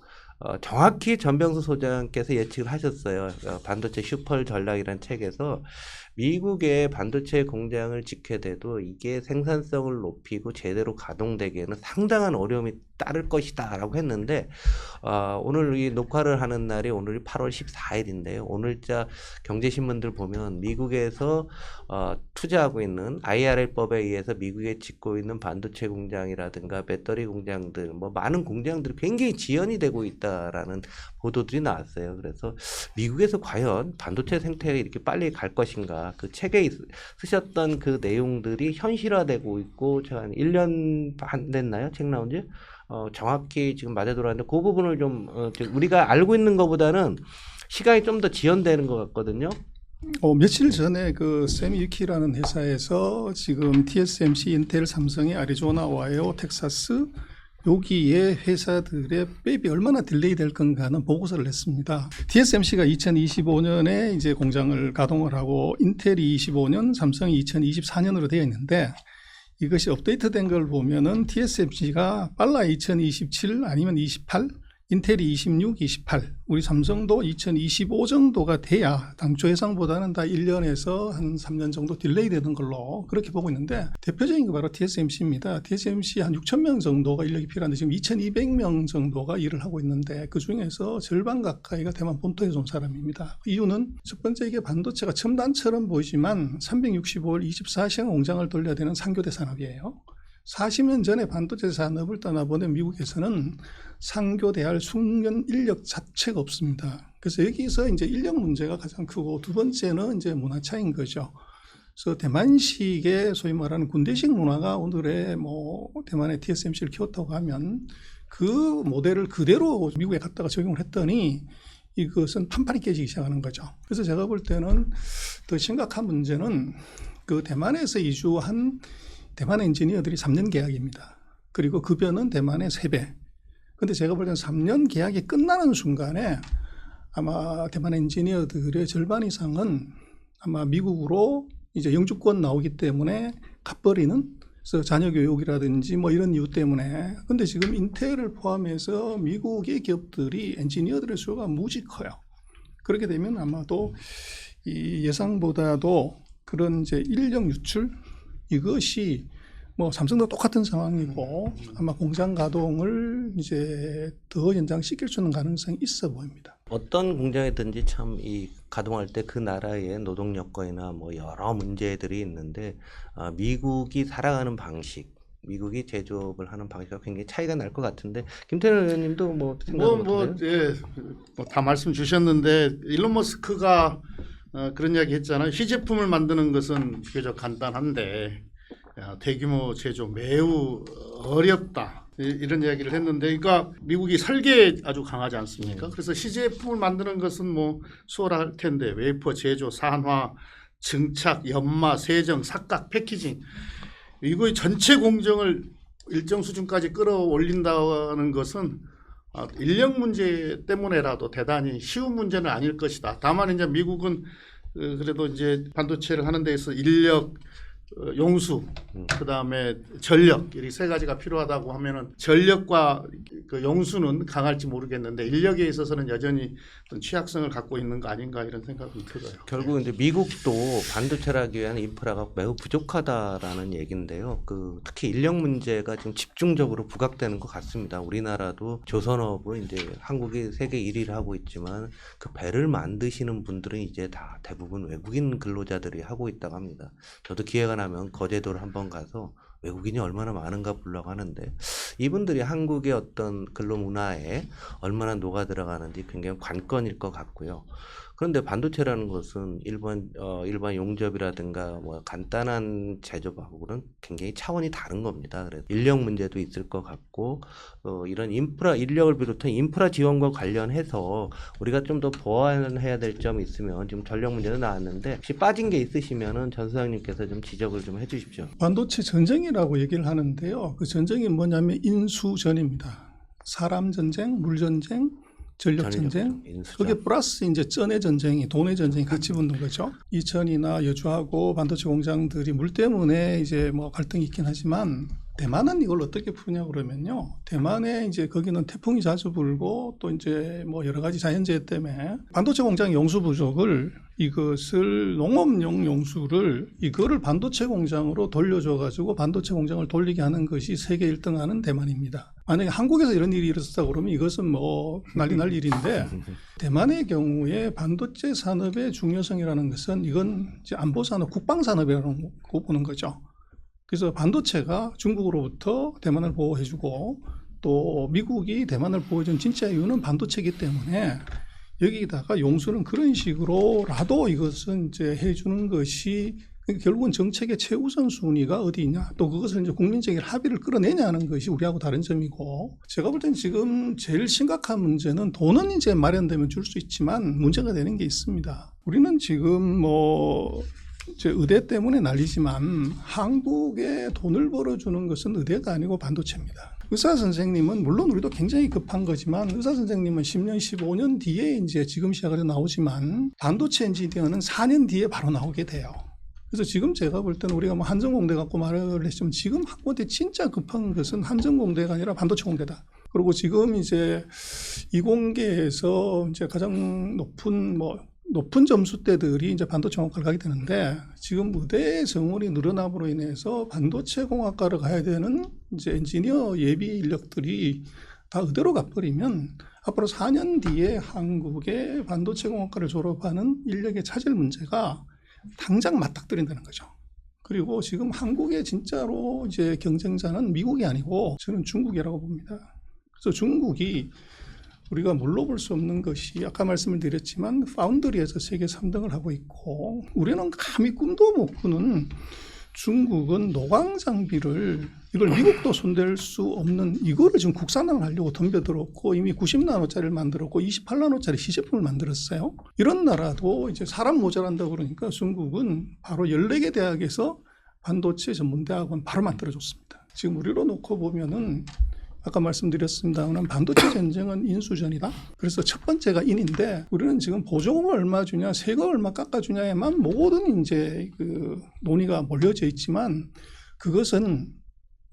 정확히 전병수 소장께서 예측을 하셨어요. 반도체 슈퍼 전략이라는 책에서 미국의 반도체 공장을 짓게 돼도 이게 생산성을 높이고 제대로 가동되기에는 상당한 어려움이 따를 것이다 라고 했는데 오늘 이 녹화를 하는 날이 오늘이 8월 14일인데요. 오늘자 경제신문들 보면 미국에서 투자하고 있는 IRL법에 의해서 미국에 짓고 있는 반도체 공장이라든가 배터리 공장들, 뭐 많은 공장들이 굉장히 지연이 되고 있다라는 보도들이 나왔어요. 그래서 미국에서 과연 반도체 생태계가 이렇게 빨리 갈 것인가, 그 책에 쓰셨던 그 내용들이 현실화되고 있고, 제가 한 1년 반 됐나요? 책 나온 지? 정확히 지금 맞아 돌아왔는데 그 부분을 좀 우리가 알고 있는 것보다는 시간이 좀 더 지연되는 것 같거든요. 며칠 전에 그 세미유키라는 회사에서 지금 TSMC, 인텔, 삼성의 애리조나, 오하이오, 텍사스 여기에 회사들의 폐업이 얼마나 딜레이 될 건가 하는 보고서를 냈습니다. TSMC가 2025년에 이제 공장을 가동을 하고 인텔이 25년, 삼성이 2024년으로 되어 있는데 이것이 업데이트된 걸 보면은 TSMC가 빨라 2027 아니면 28, 인텔이 26, 28, 우리 삼성도 2025 정도가 돼야 당초 예상보다는 다 1년에서 한 3년 정도 딜레이 되는 걸로 그렇게 보고 있는데 대표적인 게 바로 TSMC입니다. TSMC 한 6천 명 정도가 인력이 필요한데 지금 2,200명 정도가 일을 하고 있는데 그 중에서 절반 가까이가 대만 본토에서 온 사람입니다. 이유는 첫 번째 이게 반도체가 첨단처럼 보이지만 365일 24시간 공장을 돌려야 되는 상교대 산업이에요. 40년 전에 반도체 산업을 떠나보낸 미국에서는 상교대할 숙련 인력 자체가 없습니다. 그래서 여기서 이제 인력 문제가 가장 크고 두 번째는 이제 문화 차이인 거죠. 그래서 대만식의 소위 말하는 군대식 문화가 오늘의 뭐 대만의 TSMC를 키웠다고 하면 그 모델을 그대로 미국에 갖다가 적용을 했더니 이것은 판판이 깨지기 시작하는 거죠. 그래서 제가 볼 때는 더 심각한 문제는 그 대만에서 이주한 대만 엔지니어들이 3년 계약입니다. 그리고 급여는 대만의 3배. 근데 제가 볼 때는 3년 계약이 끝나는 순간에 아마 대만 엔지니어들의 절반 이상은 아마 미국으로 이제 영주권 나오기 때문에 갚버리는, 그래서 자녀 교육이라든지 뭐 이런 이유 때문에. 근데 지금 인텔을 포함해서 미국의 기업들이 엔지니어들의 수요가 무지 커요. 그렇게 되면 아마도 이 예상보다도 그런 이제 인력 유출, 이것이 뭐 삼성도 똑같은 상황이고 아마 공장 가동을 이제 더 연장시킬 수 있는 가능성이 있어 보입니다. 어떤 공장이든지 참 이 가동할 때 그 나라의 노동 여건이나 뭐 여러 문제들이 있는데 미국이 살아가는 방식, 미국이 제조업을 하는 방식과 굉장히 차이가 날 것 같은데 김태년 의원님도 뭐 다 말씀 주셨는데 일론 머스크가 그런 이야기 했잖아요. 시제품을 만드는 것은 비교적 간단한데 대규모 제조 매우 어렵다. 이런 이야기를 했는데, 그러니까 미국이 설계에 아주 강하지 않습니까? 그래서 시제품을 만드는 것은 뭐 수월할 텐데 웨이퍼 제조, 산화, 증착, 연마, 세정, 삭각, 패키징 이거 전체 공정을 일정 수준까지 끌어올린다는 것은 인력 문제 때문에라도 대단히 쉬운 문제는 아닐 것이다. 다만 이제 미국은 그래도 이제 반도체를 하는 데에서 인력, 용수, 그다음에 전력 이 세 가지가 필요하다고 하면은 전력과 그 용수는 강할지 모르겠는데 인력에 있어서는 여전히 어떤 취약성을 갖고 있는 거 아닌가 이런 생각이 들어요. 결국 이제 미국도 반도체를 하기 위한 인프라가 매우 부족하다라는 얘기인데요. 그 특히 인력 문제가 지금 집중적으로 부각되는 것 같습니다. 우리나라도 조선업은 이제 한국이 세계 1위를 하고 있지만 그 배를 만드시는 분들은 이제 다 대부분 외국인 근로자들이 하고 있다고 합니다. 저도 기회가 나면 거제도를 한번 가서 외국인이 얼마나 많은가 보려고 하는데 이분들이 한국의 어떤 근로 문화에 얼마나 녹아 들어가는지 굉장히 관건일 것 같고요. 그런데 반도체라는 것은 일반 용접이라든가 뭐 간단한 제조업하고는 굉장히 차원이 다른 겁니다. 그래서 인력 문제도 있을 것 같고 이런 인력을 비롯한 인프라 지원과 관련해서 우리가 좀 더 보완해야 될 점이 있으면 지금 전력 문제도 나왔는데 혹시 빠진 게 있으시면은 전 소장님께서 좀 지적을 좀 해주십시오. 반도체 전쟁이라고 얘기를 하는데요. 그 전쟁이 뭐냐면 인수전입니다. 사람 전쟁, 물 전쟁, 전력 전쟁, 그게 플러스 이제 쩐의 전쟁이, 돈의 전쟁이 같이 붙는 거죠. 이천이나 여주하고 반도체 공장들이 물 때문에 이제 뭐 갈등이 있긴 하지만 대만은 이걸 어떻게 푸냐 그러면요. 대만에 이제 거기는 태풍이 자주 불고 또 이제 뭐 여러 가지 자연재해 때문에 반도체 공장 용수 부족을 이것을 농업용 용수를 이거를 반도체 공장으로 돌려줘 가지고 반도체 공장을 돌리게 하는 것이 세계 1등하는 대만입니다. 만약에 한국에서 이런 일이 일어났다 그러면 이것은 뭐 난리 날 일인데 대만의 경우에 반도체 산업의 중요성이라는 것은 이건 이제 안보 산업, 국방 산업이라는 거 보는 거죠. 그래서 반도체가 중국으로부터 대만을 보호해주고 또 미국이 대만을 보호해준 진짜 이유는 반도체이기 때문에 여기다가 용수는 그런 식으로라도 이것은 이제 해주는 것이 결국은 정책의 최우선 순위가 어디 있냐 또 그것을 이제 국민적인 합의를 끌어내냐는 것이 우리하고 다른 점이고 제가 볼 땐 지금 제일 심각한 문제는 돈은 이제 마련되면 줄 수 있지만 문제가 되는 게 있습니다. 우리는 지금 뭐 이제 의대 때문에 난리지만 한국에 돈을 벌어주는 것은 의대가 아니고 반도체입니다. 의사 선생님은 물론 우리도 굉장히 급한 거지만 의사 선생님은 10년, 15년 뒤에 이제 지금 시작으로 나오지만 반도체 엔지니어는 4년 뒤에 바로 나오게 돼요. 그래서 지금 제가 볼 때는 우리가 뭐 한전공대 갖고 말을 했지만 지금 학부한테 진짜 급한 것은 한전공대가 아니라 반도체 공대다. 그리고 지금 이제 이공계에서 이제 가장 높은 점수대들이 이제 반도체 공학과를 가게 되는데 지금 의대 정원이 늘어남으로 인해서 반도체 공학과를 가야 되는 이제 엔지니어 예비 인력들이 다 의대로 가버리면 앞으로 4년 뒤에 한국의 반도체 공학과를 졸업하는 인력의 차질 문제가 당장 맞닥뜨린다는 거죠. 그리고 지금 한국의 진짜로 이제 경쟁자는 미국이 아니고 저는 중국이라고 봅니다. 그래서 중국이 우리가 물러볼 수 없는 것이 아까 말씀을 드렸지만 파운드리에서 세계 3등을 하고 있고 우리는 감히 꿈도 못 꾸는 중국은 노광 장비를 이걸 미국도 손댈 수 없는 이거를 지금 국산화를 하려고 덤벼들었고 이미 90나노짜리를 만들었고 28나노짜리 시제품을 만들었어요. 이런 나라도 이제 사람 모자란다고 그러니까 중국은 바로 14개 대학에서 반도체 전문대학원 바로 만들어줬습니다. 지금 우리로 놓고 보면은 아까 말씀드렸습니다만 반도체 전쟁은 인수전이다. 그래서 첫 번째가 인인데 우리는 지금 보조금을 얼마 주냐, 세금 얼마 깎아주냐에만 모든 이제 그 논의가 몰려져 있지만 그것은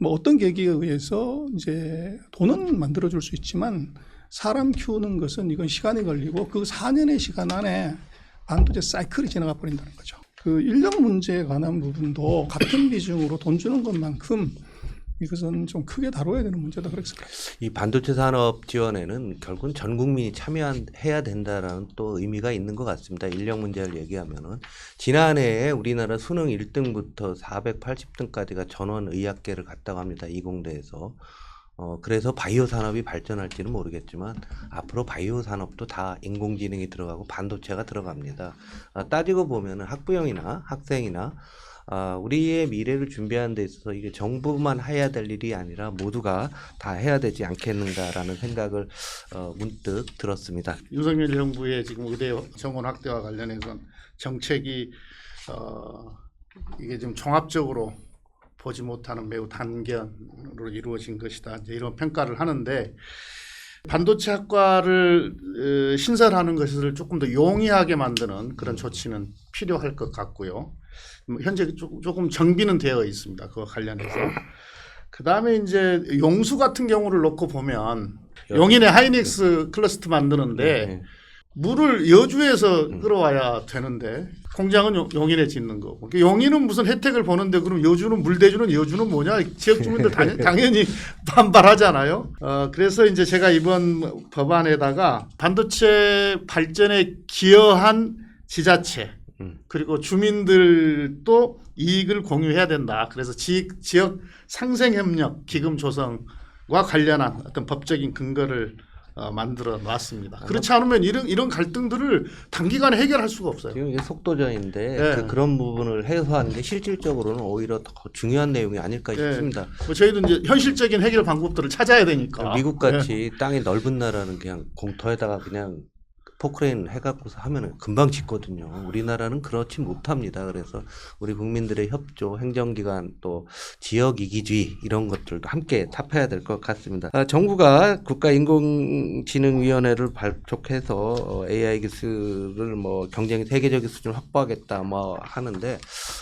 뭐 어떤 계기에 의해서 이제 돈은 만들어줄 수 있지만 사람 키우는 것은 이건 시간이 걸리고 그 4년의 시간 안에 반도체 사이클이 지나가 버린다는 거죠. 그 인력 문제에 관한 부분도 같은 비중으로 돈 주는 것만큼 이것은 좀 크게 다뤄야 되는 문제다 그렇게 생각합니다. 이 반도체 산업 지원에는 결국은 전 국민이 참여해야 된다라는 또 의미가 있는 것 같습니다. 인력 문제를 얘기하면은 지난해에 우리나라 수능 1등부터 480등까지가 전원 의학계를 갔다고 합니다. 이공대에서. 그래서 바이오 산업이 발전할지는 모르겠지만 앞으로 바이오 산업도 다 인공지능이 들어가고 반도체가 들어갑니다. 따지고 보면은 학부형이나 학생이나 우리의 미래를 준비하는 데 있어서 이게 정부만 해야 될 일이 아니라 모두가 다 해야 되지 않겠는가라는 생각을 문득 들었습니다. 윤석열 정부의 지금 의대 정원 확대와 관련해서 정책이 이게 좀 종합적으로 보지 못하는 매우 단견으로 이루어진 것이다. 이제 이런 평가를 하는데 반도체 학과를 신설하는 것을 조금 더 용이하게 만드는 그런 조치는 필요할 것 같고요. 현재 조금 정비는 되어 있습니다. 그와 관련해서. 그 다음에 이제 용수 같은 경우를 놓고 보면 용인에 하이닉스 클러스터 만드는데 물을 여주에서 끌어와야 되는데 공장은 용인에 짓는 거고 용인은 무슨 혜택을 보는데 그럼 여주는 물 대주는 여주는 뭐냐 지역 주민들 당연히 반발하잖아요. 그래서 이제 제가 이번 법안에다가 반도체 발전에 기여한 지자체 그리고 주민들도 이익을 공유해야 된다. 그래서 지역 상생협력 기금 조성과 관련한 어떤 법적인 근거를 만들어 놨습니다. 그렇지 않으면 이런 갈등들을 단기간에 해결할 수가 없어요. 지금 이게 속도전인데 네. 그런 부분을 해소하는 게 실질적으로는 오히려 더 중요한 내용이 아닐까 싶습니다. 뭐 저희도 이제 현실적인 해결 방법들을 찾아야 되니까. 미국 같이 땅이 넓은 나라는 그냥 공터에다가 그냥 포크레인 해갖고서 하면은 금방 짓거든요. 우리나라는 그렇지 못합니다. 그래서 우리 국민들의 협조, 행정기관 또 지역 이기주의 이런 것들도 함께 답해야 될 것 같습니다. 정부가 국가인공지능위원회를 발족해서 AI 기술을 뭐 경쟁 세계적인 수준을 확보하겠다 뭐 하는데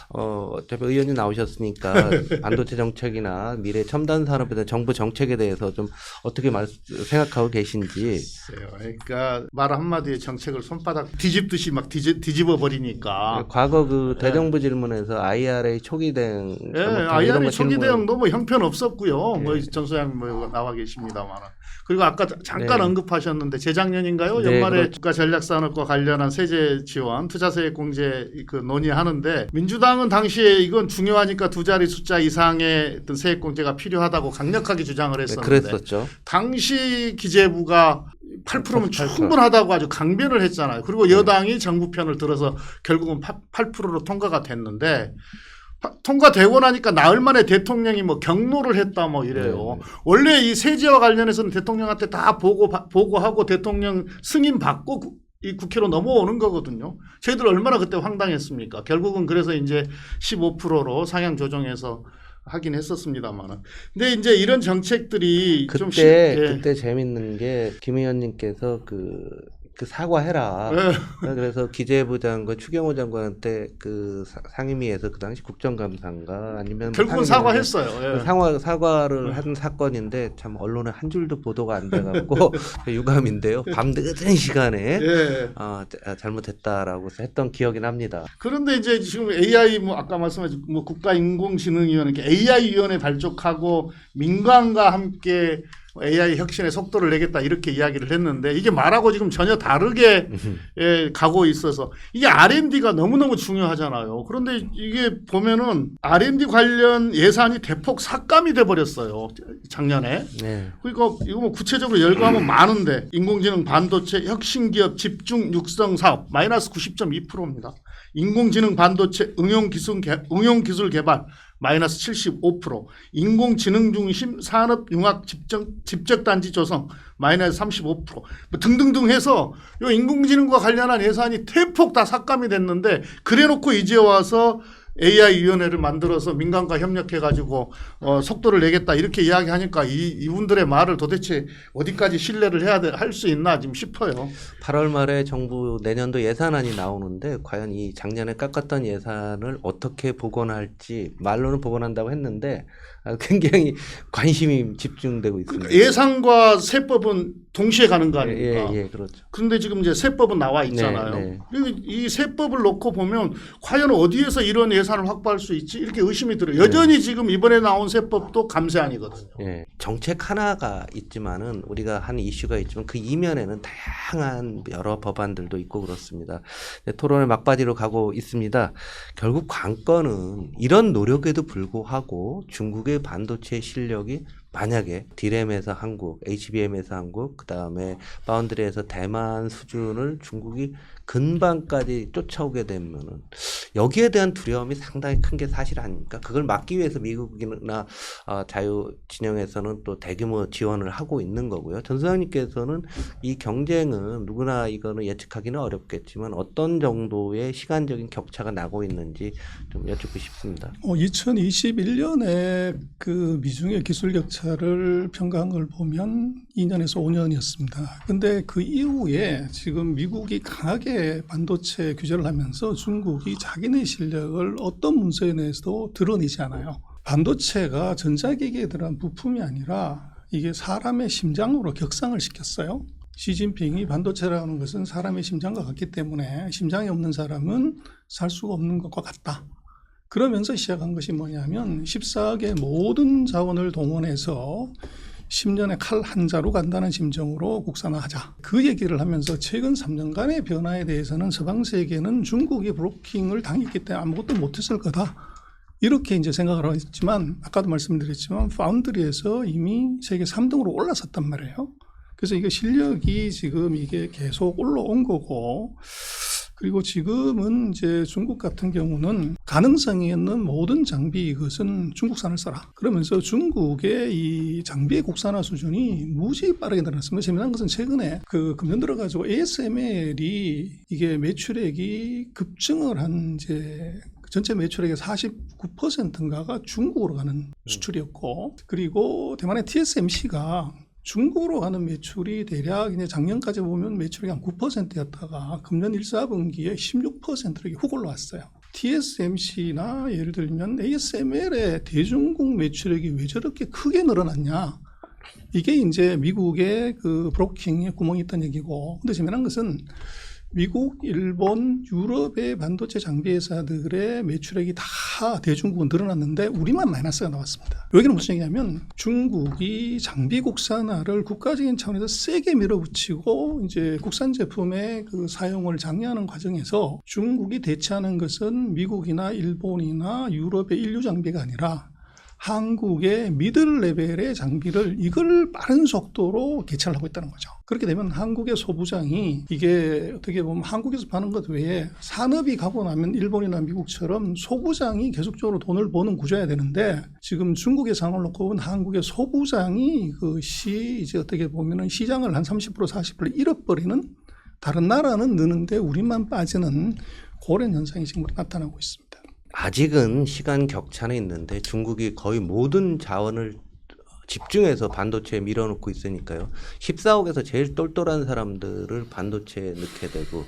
어차피 의원님 나오셨으니까 반도체 정책이나 미래 첨단 산업에 대한 정부 정책에 대해서 좀 어떻게 생각하고 계신지. 그러니까 말 한마디에 정책을 손바닥 뒤집듯이 막 뒤집어 버리니까. 과거 그 대정부 질문에서 IRA 초기 대응, IRA 초기 대응도 뭐 형편 없었고요. 뭐 전소장 뭐 나와 계십니다만. 그리고 아까 잠깐 언급하셨는데 재작년인가요? 연말에 그렇죠. 국가전략산업과 관련한 세제 지원, 투자세액 공제 그 논의하는데 민주당은 당시에 이건 중요하니까 두 자리 숫자 이상의 어떤 세액 공제가 필요하다고 강력하게 주장을 했었는데 그랬었죠. 당시 기재부가 8%면 충분하다고 아주 강변을 했잖아요. 그리고 여당이 정부 편을 들어서 결국은 8%로 통과가 됐는데 통과되고 나니까 나흘 만에 대통령이 뭐 경로를 했다 뭐 이래요. 원래 이 세제와 관련해서는 대통령한테 다 보고하고 대통령 승인 받고 이 국회로 넘어오는 거거든요. 저희들 얼마나 그때 황당했습니까? 결국은 그래서 이제 15%로 상향 조정해서 하긴 했었습니다만은. 근데 이제 이런 정책들이 그때 재밌는 게 김 의원님께서 그 사과해라. 그래서 기재부 장관 추경호 장관한테 그 상임위에서 그 당시 국정감사인가 아니면 결국은 사과했어요. 사과를 한 사건인데 참 언론에 한 줄도 보도가 안 돼갖고 유감인데요. 밤늦은 시간에 잘못했다라고 했던 기억이 납니다. 그런데 이제 지금 AI 뭐 아까 말씀하신 뭐 국가인공지능위원회 AI 위원회 발족하고 민간과 함께 AI 혁신의 속도를 내겠다 이렇게 이야기를 했는데 이게 말하고 지금 전혀 다르게 가고 있어서 이게 R&D가 너무너무 중요하잖아요. 그런데 이게 보면은 R&D 관련 예산이 대폭 삭감이 돼 버렸어요. 작년에. 그러니까 이거 뭐 구체적으로 열거하면 많은데 인공지능 반도체 혁신기업 집중 육성 사업 마이너스 90.2%입니다. 인공지능 반도체 응용기술 개발 마이너스 75%, 인공지능 중심 산업융합 집적단지 조성 마이너스 35%, 뭐 등등등 해서 이 인공지능과 관련한 예산이 대폭 다 삭감이 됐는데 그래놓고 이제 와서 AI 위원회를 만들어서 민간과 협력해가지고 속도를 내겠다 이렇게 이야기하니까 이분들의 말을 도대체 어디까지 신뢰를 할 수 있나 지금 싶어요. 8월 말에 정부 내년도 예산안이 나오는데 과연 이 작년에 깎았던 예산을 어떻게 복원할지 말로는 복원한다고 했는데 굉장히 관심이 집중되고 있습니다. 그러니까 예산과 세법은 동시에 가는 거 아닙니까? 그렇죠. 그런데 지금 이제 세법은 나와 있잖아요. 그리고 이 세법을 놓고 보면 과연 어디에서 이런 예산을 확보할 수 있지? 이렇게 의심이 들어요. 여전히 지금 이번에 나온 세법도 감세안이거든요. 정책 하나가 있지만은 우리가 한 이슈가 있지만 그 이면에는 다양한 여러 법안들도 있고 그렇습니다. 토론의 막바지로 가고 있습니다. 결국 관건은 이런 노력에도 불구하고 중국의 반도체 실력이 만약에 D램에서 한국, HBM에서 한국, 그 다음에 파운드리에서 대만 수준을 중국이 근방까지 쫓아오게 되면은 여기에 대한 두려움이 상당히 큰 게 사실 아닙니까? 그걸 막기 위해서 미국이나 자유 진영에서는 또 대규모 지원을 하고 있는 거고요. 전 소장님께서는 이 경쟁은 누구나 이거는 예측하기는 어렵겠지만 어떤 정도의 시간적인 격차가 나고 있는지 좀 여쭙고 싶습니다. 2021년에 그 미중의 기술 격차를 평가한 걸 보면 2년에서 5년이었습니다. 근데 그 이후에 지금 미국이 강하게 반도체 규제를 하면서 중국이 자기네 실력을 어떤 문서에 내서도 드러내지 않아요. 반도체가 전자기기에 들어간 부품이 아니라 이게 사람의 심장으로 격상을 시켰어요. 시진핑이 반도체라는 것은 사람의 심장과 같기 때문에 심장이 없는 사람은 살 수가 없는 것과 같다. 그러면서 시작한 것이 뭐냐면 14억의 모든 자원을 동원해서 10년에 칼 한 자루 간다는 심정으로 국산화하자. 그 얘기를 하면서 최근 3년간의 변화에 대해서는 서방 세계는 중국이 블로킹을 당했기 때문에 아무것도 못했을 거다. 이렇게 이제 생각을 했지만 아까도 말씀드렸지만 파운드리에서 이미 세계 3등으로 올라섰단 말이에요. 그래서 이게 실력이 지금 이게 계속 올라온 거고 그리고 지금은 이제 중국 같은 경우는 가능성이 있는 모든 장비 이것은 중국산을 써라. 그러면서 중국의 이 장비의 국산화 수준이 무지 빠르게 늘어났습니다. 재미난 것은 최근에 그 금년 들어가지고 ASML이 이게 매출액이 급증을 한 이제 전체 매출액의 49%인가가 중국으로 가는 수출이었고, 그리고 대만의 TSMC가 중국으로 가는 매출이 대략 이제 작년까지 보면 매출이 한 9%였다가 금년 1사분기에 16%로 훅 올라왔어요. TSMC나 예를 들면 ASML의 대중국 매출액이 왜 저렇게 크게 늘어났냐? 이게 이제 미국의 그 브로킹에 구멍이 있다는 얘기고, 근데 재미난 것은 미국, 일본, 유럽의 반도체 장비 회사들의 매출액이 다 대중국은 늘어났는데 우리만 마이너스가 나왔습니다. 여기는 무슨 얘기냐면 중국이 장비 국산화를 국가적인 차원에서 세게 밀어붙이고 이제 국산 제품의 그 사용을 장려하는 과정에서 중국이 대체하는 것은 미국이나 일본이나 유럽의 인류 장비가 아니라 한국의 미들 레벨의 장비를 이걸 빠른 속도로 개최를 하고 있다는 거죠. 그렇게 되면 한국의 소부장이 이게 어떻게 보면 한국에서 파는 것 외에 산업이 가고 나면 일본이나 미국처럼 소부장이 계속적으로 돈을 버는 구조여야 되는데 지금 중국의 상황을 놓고 보면 한국의 소부장이 그것이 이제 어떻게 보면은 시장을 한 30% 40% 잃어버리는, 다른 나라는 느는데 우리만 빠지는 그런 현상이 지금 나타나고 있습니다. 아직은 시간 격차는 있는데 중국이 거의 모든 자원을 집중해서 반도체에 밀어넣고 있으니까요. 14억에서 제일 똘똘한 사람들을 반도체에 넣게 되고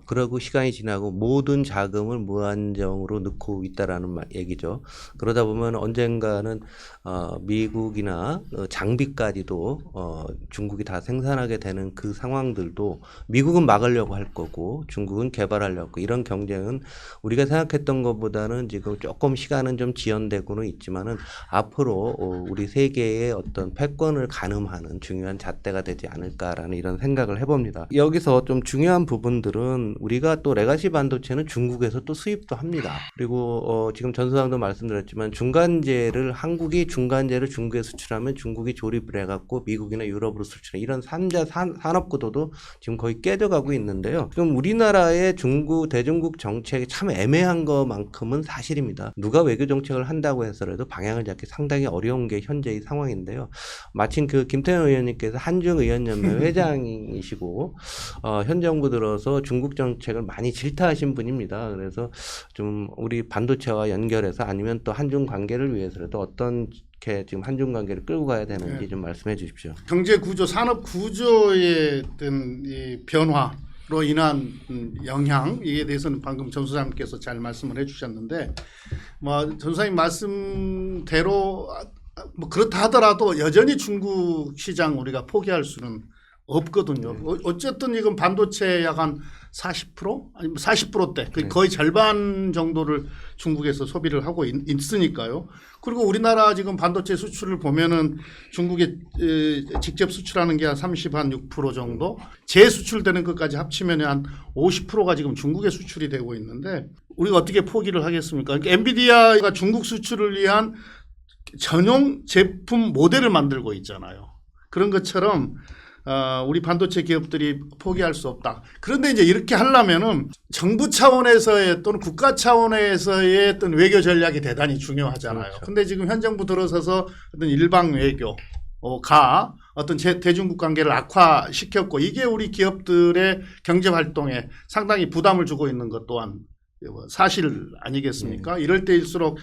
그러고 시간이 지나고 모든 자금을 무한정으로 넣고 있다라는 얘기죠. 그러다 보면 언젠가는 미국이나 장비까지도 중국이 다 생산하게 되는 그 상황들도 미국은 막으려고 할 거고 중국은 개발하려고, 이런 경쟁은 우리가 생각했던 것보다는 지금 조금 시간은 좀 지연되고는 있지만은 앞으로 우리 세계의 어떤 패권을 가늠하는 중요한 잣대가 되지 않을까라는 이런 생각을 해봅니다. 여기서 좀 중요한 부분들은 우리가 또 레가시 반도체는 중국에서 또 수입도 합니다. 그리고 지금 전수장도 말씀드렸지만 한국이 중간재를 중국에 수출하면 중국이 조립을 해갖고 미국이나 유럽으로 수출해, 이런 3자 산업 구도도 지금 거의 깨져가고 있는데요. 지금 우리나라의 대중국 정책이 참 애매한 것만큼은 사실입니다. 누가 외교 정책을 한다고 해서라도 방향을 잡기 상당히 어려운 게 현재의 상황인데요. 마침 그 김태현 의원님께서 한중의원연맹 회장이시고 현 정부 들어서 중국 정책을 많이 질타하신 분입니다. 그래서 좀 우리 반도체와 연결해서 아니면 또 한중 관계를 위해서라도 어떤 지금 한중 관계를 끌고 가야 되는지 좀 말씀해 주십시오. 경제 구조, 산업 구조의 어떤 이 변화로 인한 영향, 이에 대해서는 방금 전 소장님께서 잘 말씀을 해주셨는데, 전 소장님 말씀대로 뭐 그렇다 하더라도 여전히 중국 시장 우리가 포기할 수는 없거든요. 어쨌든 이건 반도체 약 한 40% 아니면 40%대 거의 절반 정도를 중국에서 소비를 하고 있으니까요. 그리고 우리나라 지금 반도체 수출을 보면은 중국에 직접 수출하는 게 한 36% 정도, 재수출되는 것까지 합치면 한 50%가 지금 중국에 수출이 되고 있는데 우리가 어떻게 포기를 하겠습니까? 그러니까 엔비디아가 중국 수출을 위한 전용 제품 모델을 만들고 있잖아요. 그런 것처럼 우리 반도체 기업들이 포기할 수 없다. 그런데 이제 이렇게 하려면은 정부 차원에서의 또는 국가 차원에서의 어떤 외교 전략이 대단히 중요하잖아요. 그렇죠. 근데 지금 현 정부 들어서서 어떤 일방 외교가 어떤 대중국 관계를 악화시켰고, 이게 우리 기업들의 경제 활동에 상당히 부담을 주고 있는 것 또한 사실 아니겠습니까? 이럴 때일수록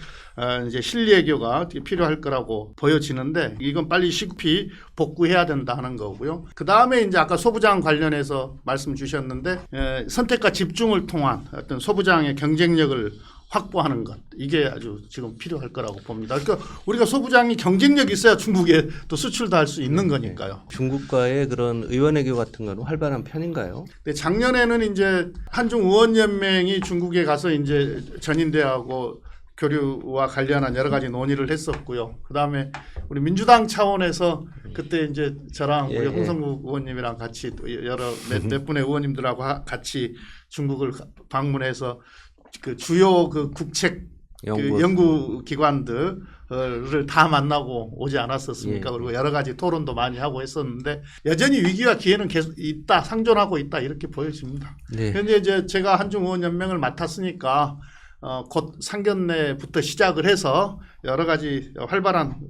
이제 실리외교가 필요할 거라고 보여지는데, 이건 빨리 시급히 복구해야 된다는 거고요. 그 다음에 이제 아까 소부장 관련해서 말씀 주셨는데, 선택과 집중을 통한 어떤 소부장의 경쟁력을 확보하는 것, 이게 아주 지금 필요할 거라고 봅니다. 그러니까 우리가 소부장이 경쟁력이 있어야 중국에 또 수출도 할 수 있는 거니까요. 중국과의 그런 의원외교 같은 건 활발한 편인가요? 네, 작년에는 이제 한중 의원연맹이 중국에 가서 이제 전인대하고 교류와 관련한 여러 가지 논의를 했었고요. 그 다음에 우리 민주당 차원에서 그때 이제 저랑 우리 홍성국 의원님이랑 같이 또 여러 몇 분의 의원님들하고 같이 중국을 방문해서 그 주요 그 국책 연구기관들을 다 만나고 오지 않았었습니까? 예. 그리고 여러 가지 토론도 많이 하고 했었는데 여전히 위기와 기회는 계속 있다, 상존하고 있다 이렇게 보여집니다. 네. 현재 이제 제가 한중의원연맹을 맡았으니까 곧 상견례부터 시작을 해서 여러 가지 활발한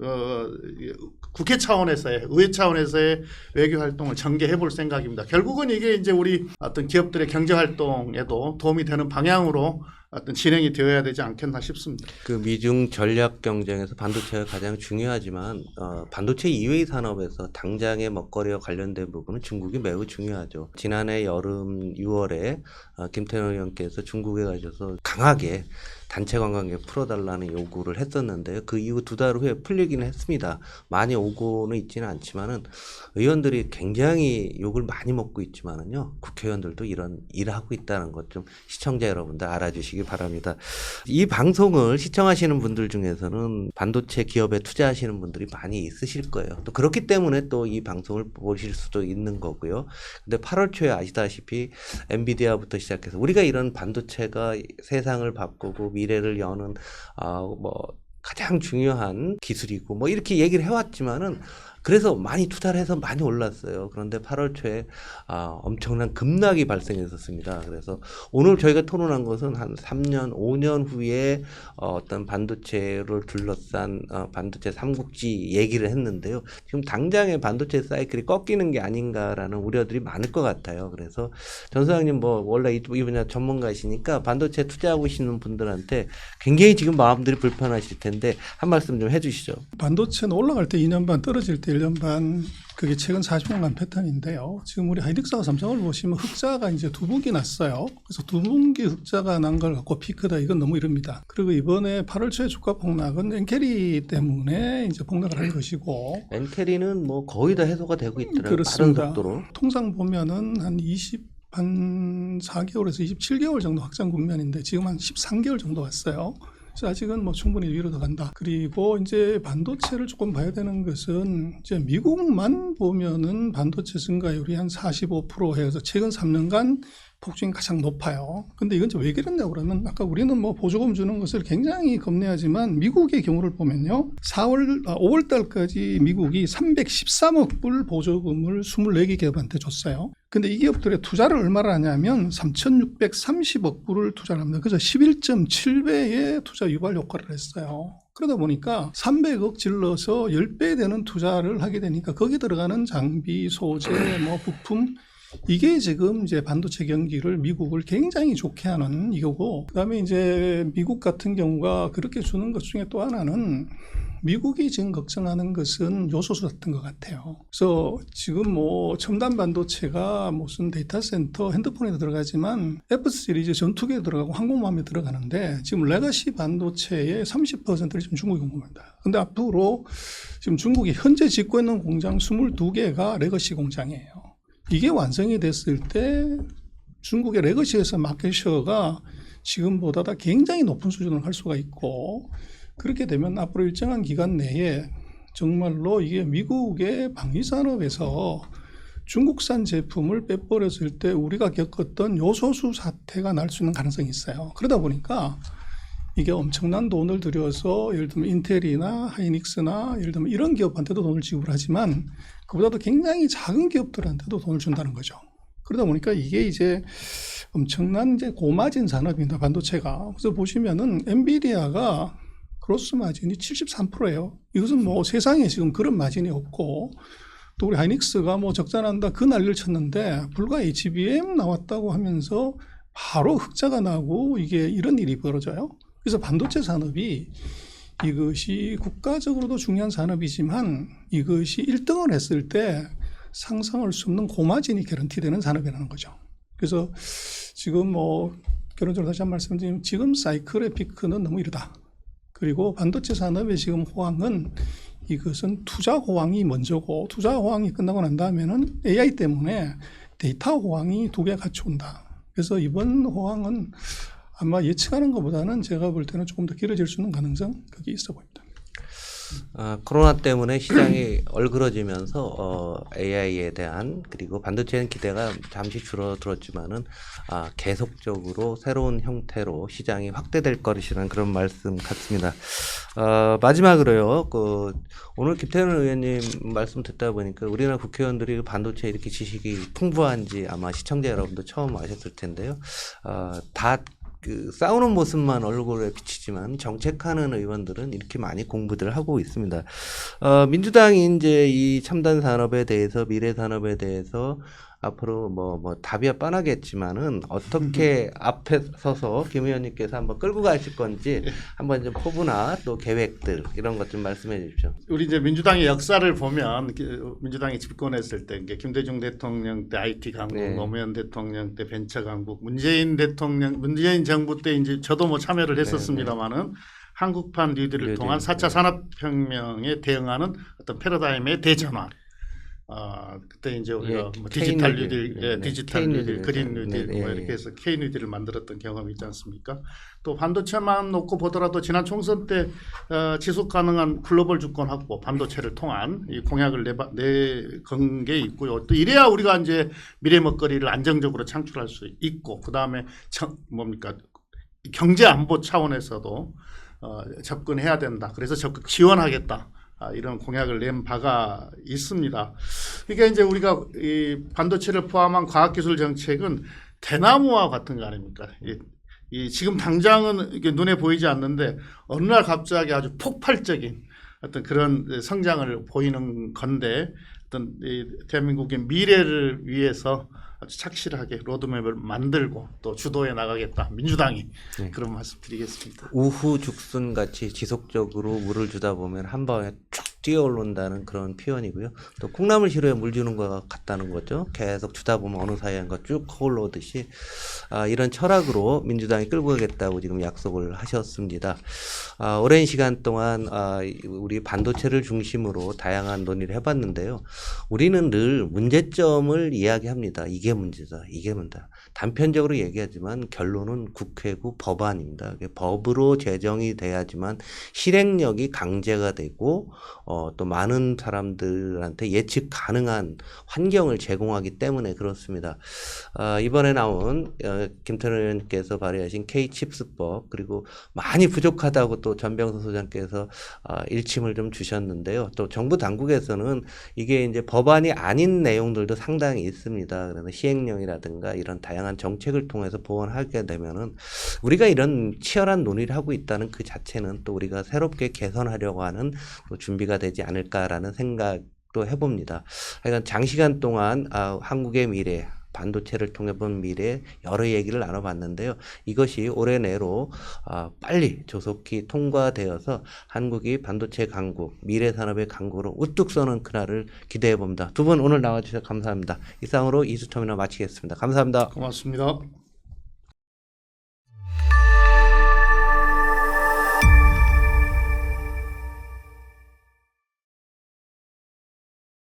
국회 차원에서의 의회 차원에서의 외교 활동을 전개해 볼 생각입니다. 결국은 이게 이제 우리 어떤 기업들의 경제 활동에도 도움이 되는 방향으로 어떤 진행이 되어야 되지 않겠나 싶습니다. 그 미중 전략 경쟁에서 반도체가 가장 중요하지만 반도체 이외의 산업에서 당장의 먹거리와 관련된 부분은 중국이 매우 중요하죠. 지난해 여름 6월에 김태년 의원께서 중국에 가셔서 강하게 단체 관광객 풀어달라는 요구를 했었는데요. 그 이후 2달 후에 풀리기는 했습니다. 많이 오고는 있지는 않지만은 의원들이 굉장히 욕을 많이 먹고 있지만은요. 국회의원들도 이런 일을 하고 있다는 것 좀 시청자 여러분들 알아주시기 바랍니다. 이 방송을 시청하시는 분들 중에서는 반도체 기업에 투자하시는 분들이 많이 있으실 거예요. 또 그렇기 때문에 또 이 방송을 보실 수도 있는 거고요. 근데 8월 초에 아시다시피 엔비디아부터 시작해서 우리가 이런 반도체가 세상을 바꾸고 미래를 여는 뭐 가장 중요한 기술이고 뭐 이렇게 얘기를 해왔지만은 그래서 많이 투자를 해서 많이 올랐어요. 그런데 8월 초에 엄청난 급락이 발생했었습니다. 그래서 오늘 저희가 토론한 것은 한 3년, 5년 후에 어떤 반도체를 둘러싼 반도체 삼국지 얘기를 했는데요. 지금 당장의 반도체 사이클이 꺾이는 게 아닌가라는 우려들이 많을 것 같아요. 그래서 전 소장님 뭐 원래 이 분야 전문가이시니까 반도체 투자하고 계시는 분들한테 굉장히 지금 마음들이 불편하실 텐데 한 말씀 좀 해주시죠. 반도체는 올라갈 때 2년 반, 떨어질 때 1년 반, 그게 최근 40년간 패턴인데요. 지금 우리 하이닉스와 삼성을 보시면 흑자가 이제 2분기 났어요. 그래서 2분기 흑자가 난 걸 갖고 피크다, 이건 너무 이릅니다. 그리고 이번에 8월 초에 주가 폭락은 엔캐리 때문에 이제 폭락을 한 것이고, 엔캐리는 뭐 거의 다 해소가 되고 있더라고요. 그렇습니다. 빠른 속도로. 통상 보면은 한 4개월에서 27개월 정도 확장 국면인데 지금 한 13개월 정도 왔어요. 그래서 아직은 뭐 충분히 위로 더 간다. 그리고 이제 반도체를 조금 봐야 되는 것은 이제 미국만 보면은 반도체 증가율이 한 45% 해서 최근 3년간 폭증이 가장 높아요. 근데 이건 왜 그랬냐고 그러면 아까 우리는 뭐 보조금 주는 것을 굉장히 겁내하지만 미국의 경우를 보면요. 5월 달까지 미국이 313억 불 보조금을 24개 기업한테 줬어요. 근데 이 기업들의 투자를 얼마나 하냐면 3,630억 불을 투자를 합니다. 그래서 11.7배의 투자 유발 효과를 했어요. 그러다 보니까 300억 질러서 10배 되는 투자를 하게 되니까 거기 들어가는 장비, 소재, 뭐 부품, 이게 지금 이제 반도체 경기를 미국을 굉장히 좋게 하는 이거고, 그다음에 이제 미국 같은 경우가 그렇게 주는 것 중에 또 하나는 미국이 지금 걱정하는 것은 요소수 같은 것 같아요. 그래서 지금 뭐 첨단 반도체가 무슨 데이터 센터, 핸드폰에 들어가지만 F 시리즈 전투기에 들어가고 항공모함에 들어가는데 지금 레거시 반도체의 30%를 지금 중국이 공급합니다. 근데 앞으로 지금 중국이 현재 짓고 있는 공장 22개가 레거시 공장이에요. 이게 완성이 됐을 때 중국의 레거시에서 마켓셔가 지금보다 다 굉장히 높은 수준을 할 수가 있고, 그렇게 되면 앞으로 일정한 기간 내에 정말로 이게 미국의 방위산업에서 중국산 제품을 빼버렸을 때 우리가 겪었던 요소수 사태가 날 수 있는 가능성이 있어요. 그러다 보니까 이게 엄청난 돈을 들여서 예를 들면 인텔이나 하이닉스나 예를 들면 이런 기업한테도 돈을 지불하지만 그보다도 굉장히 작은 기업들한테도 돈을 준다는 거죠. 그러다 보니까 이게 이제 엄청난 이제 고마진 산업입니다, 반도체가. 그래서 보시면은 엔비디아가 그로스 마진이 73%예요. 이것은 뭐 세상에 지금 그런 마진이 없고, 또 우리 하이닉스가 뭐 적자 난다 그 난리를 쳤는데 불과 HBM 나왔다고 하면서 바로 흑자가 나고 이게 이런 일이 벌어져요. 그래서 반도체 산업이 이것이 국가적으로도 중요한 산업이지만 이것이 1등을 했을 때 상상할 수 없는 고마진이 개런티되는 산업이라는 거죠. 그래서 지금 뭐 결론적으로 다시 한 말씀 드리면 지금 사이클의 피크는 너무 이르다. 그리고 반도체 산업의 지금 호황은 이것은 투자 호황이 먼저고, 투자 호황이 끝나고 난 다음에는 AI 때문에 데이터 호황이 두 개 같이 온다. 그래서 이번 호황은 아마 예측하는 것보다는 제가 볼 때는 조금 더 길어질 수 있는 가능성 그게 있어 보입니다. 코로나 때문에 시장이 얼그러지면서 AI에 대한 그리고 반도체는 기대가 잠시 줄어들었지만은 계속적으로 새로운 형태로 시장이 확대될 것이라는 그런 말씀 같습니다. 마지막으로요. 오늘 김태현 의원님 말씀 듣다 보니까 우리나라 국회의원들이 반도체 이렇게 지식이 풍부한지 아마 시청자 여러분도 처음 아셨을 텐데요. 다 싸우는 모습만 얼굴에 비치지만 정책하는 의원들은 이렇게 많이 공부들 하고 있습니다. 민주당이 이제 이 첨단 산업에 대해서 미래 산업에 대해서 앞으로 뭐 답이야 뻔하겠지만은 어떻게 앞에 서서 김 의원님께서 한번 끌고 가실 건지 한번 좀 포부나 또 계획들 이런 것 좀 말씀해 주십시오. 우리 이제 민주당의 역사를 보면 민주당이 집권했을 때 김대중 대통령 때 IT 강국, 네. 노무현 대통령 때 벤처 강국, 문재인 정부 때 이제 저도 뭐 참여를 했었습니다마는 한국판 뉴딜을 통한 4차 산업혁명에 대응하는 어떤 패러다임의 대전환. 그때 이제 우리가 뭐 디지털 뉴딜, 디지털 뉴딜, 그린 뉴딜 뭐 이렇게 해서 K 뉴딜을 만들었던 경험이 있지 않습니까? 또 반도체만 놓고 보더라도 지난 총선 때 지속 가능한 글로벌 주권 확보, 반도체를 통한 이 공약을 내건 게 있고요. 또 이래야 우리가 이제 미래 먹거리를 안정적으로 창출할 수 있고, 그 다음에 경제 안보 차원에서도 접근해야 된다. 그래서 적극 지원하겠다. 이런 공약을 낸 바가 있습니다. 그러니까 이제 우리가 이 반도체를 포함한 과학기술 정책은 대나무와 같은 거 아닙니까? 지금 당장은 이게 눈에 보이지 않는데 어느 날 갑자기 아주 폭발적인 어떤 그런 성장을 보이는 건데 어떤 이 대한민국의 미래를 위해서 아주 착실하게 로드맵을 만들고 또 주도해 나가겠다. 민주당이 그런 말씀 드리겠습니다. 우후죽순 같이 지속적으로 물을 주다 보면 한 방에 쭉 뛰어오른다는 그런 표현이고요. 또 콩나물 시루에 물 주는 것 같다는 거죠. 계속 주다 보면 어느 사이인가 쭉 흘러오듯이 이런 철학으로 민주당이 끌고 가겠다고 지금 약속을 하셨습니다. 오랜 시간 동안 우리 반도체를 중심으로 다양한 논의를 해봤는데요. 우리는 늘 문제점을 이야기합니다. 이게 문제다. 이게 문제다. 단편적으로 얘기하지만 결론은 국회고 법안입니다. 법으로 제정이 돼야지만 실행력이 강제가 되고 또 많은 사람들한테 예측 가능한 환경을 제공하기 때문에 그렇습니다. 이번에 나온 김태현 의원께서 발의하신 K-칩스법 그리고 많이 부족하다고 또 전병서 소장께서 일침을 좀 주셨는데요. 또 정부 당국에서는 이게 이제 법안이 아닌 내용들도 상당히 있습니다. 그래서 시행령이라든가 이런 다양한 정책을 통해서 보완하게 되면은 우리가 이런 치열한 논의를 하고 있다는 그 자체는 또 우리가 새롭게 개선하려고 하는 또 준비가 되지 않을까라는 생각도 해봅니다. 하여간 장시간 동안 한국의 미래 반도체를 통해 본 미래 여러 얘기를 나눠봤는데요. 이것이 올해 내로 빨리 조속히 통과되어서 한국이 반도체 강국, 미래 산업의 강국으로 우뚝 서는 그날을 기대해 봅니다. 두 분 오늘 나와주셔서 감사합니다. 이상으로 이슈터미널 마치겠습니다. 감사합니다. 고맙습니다.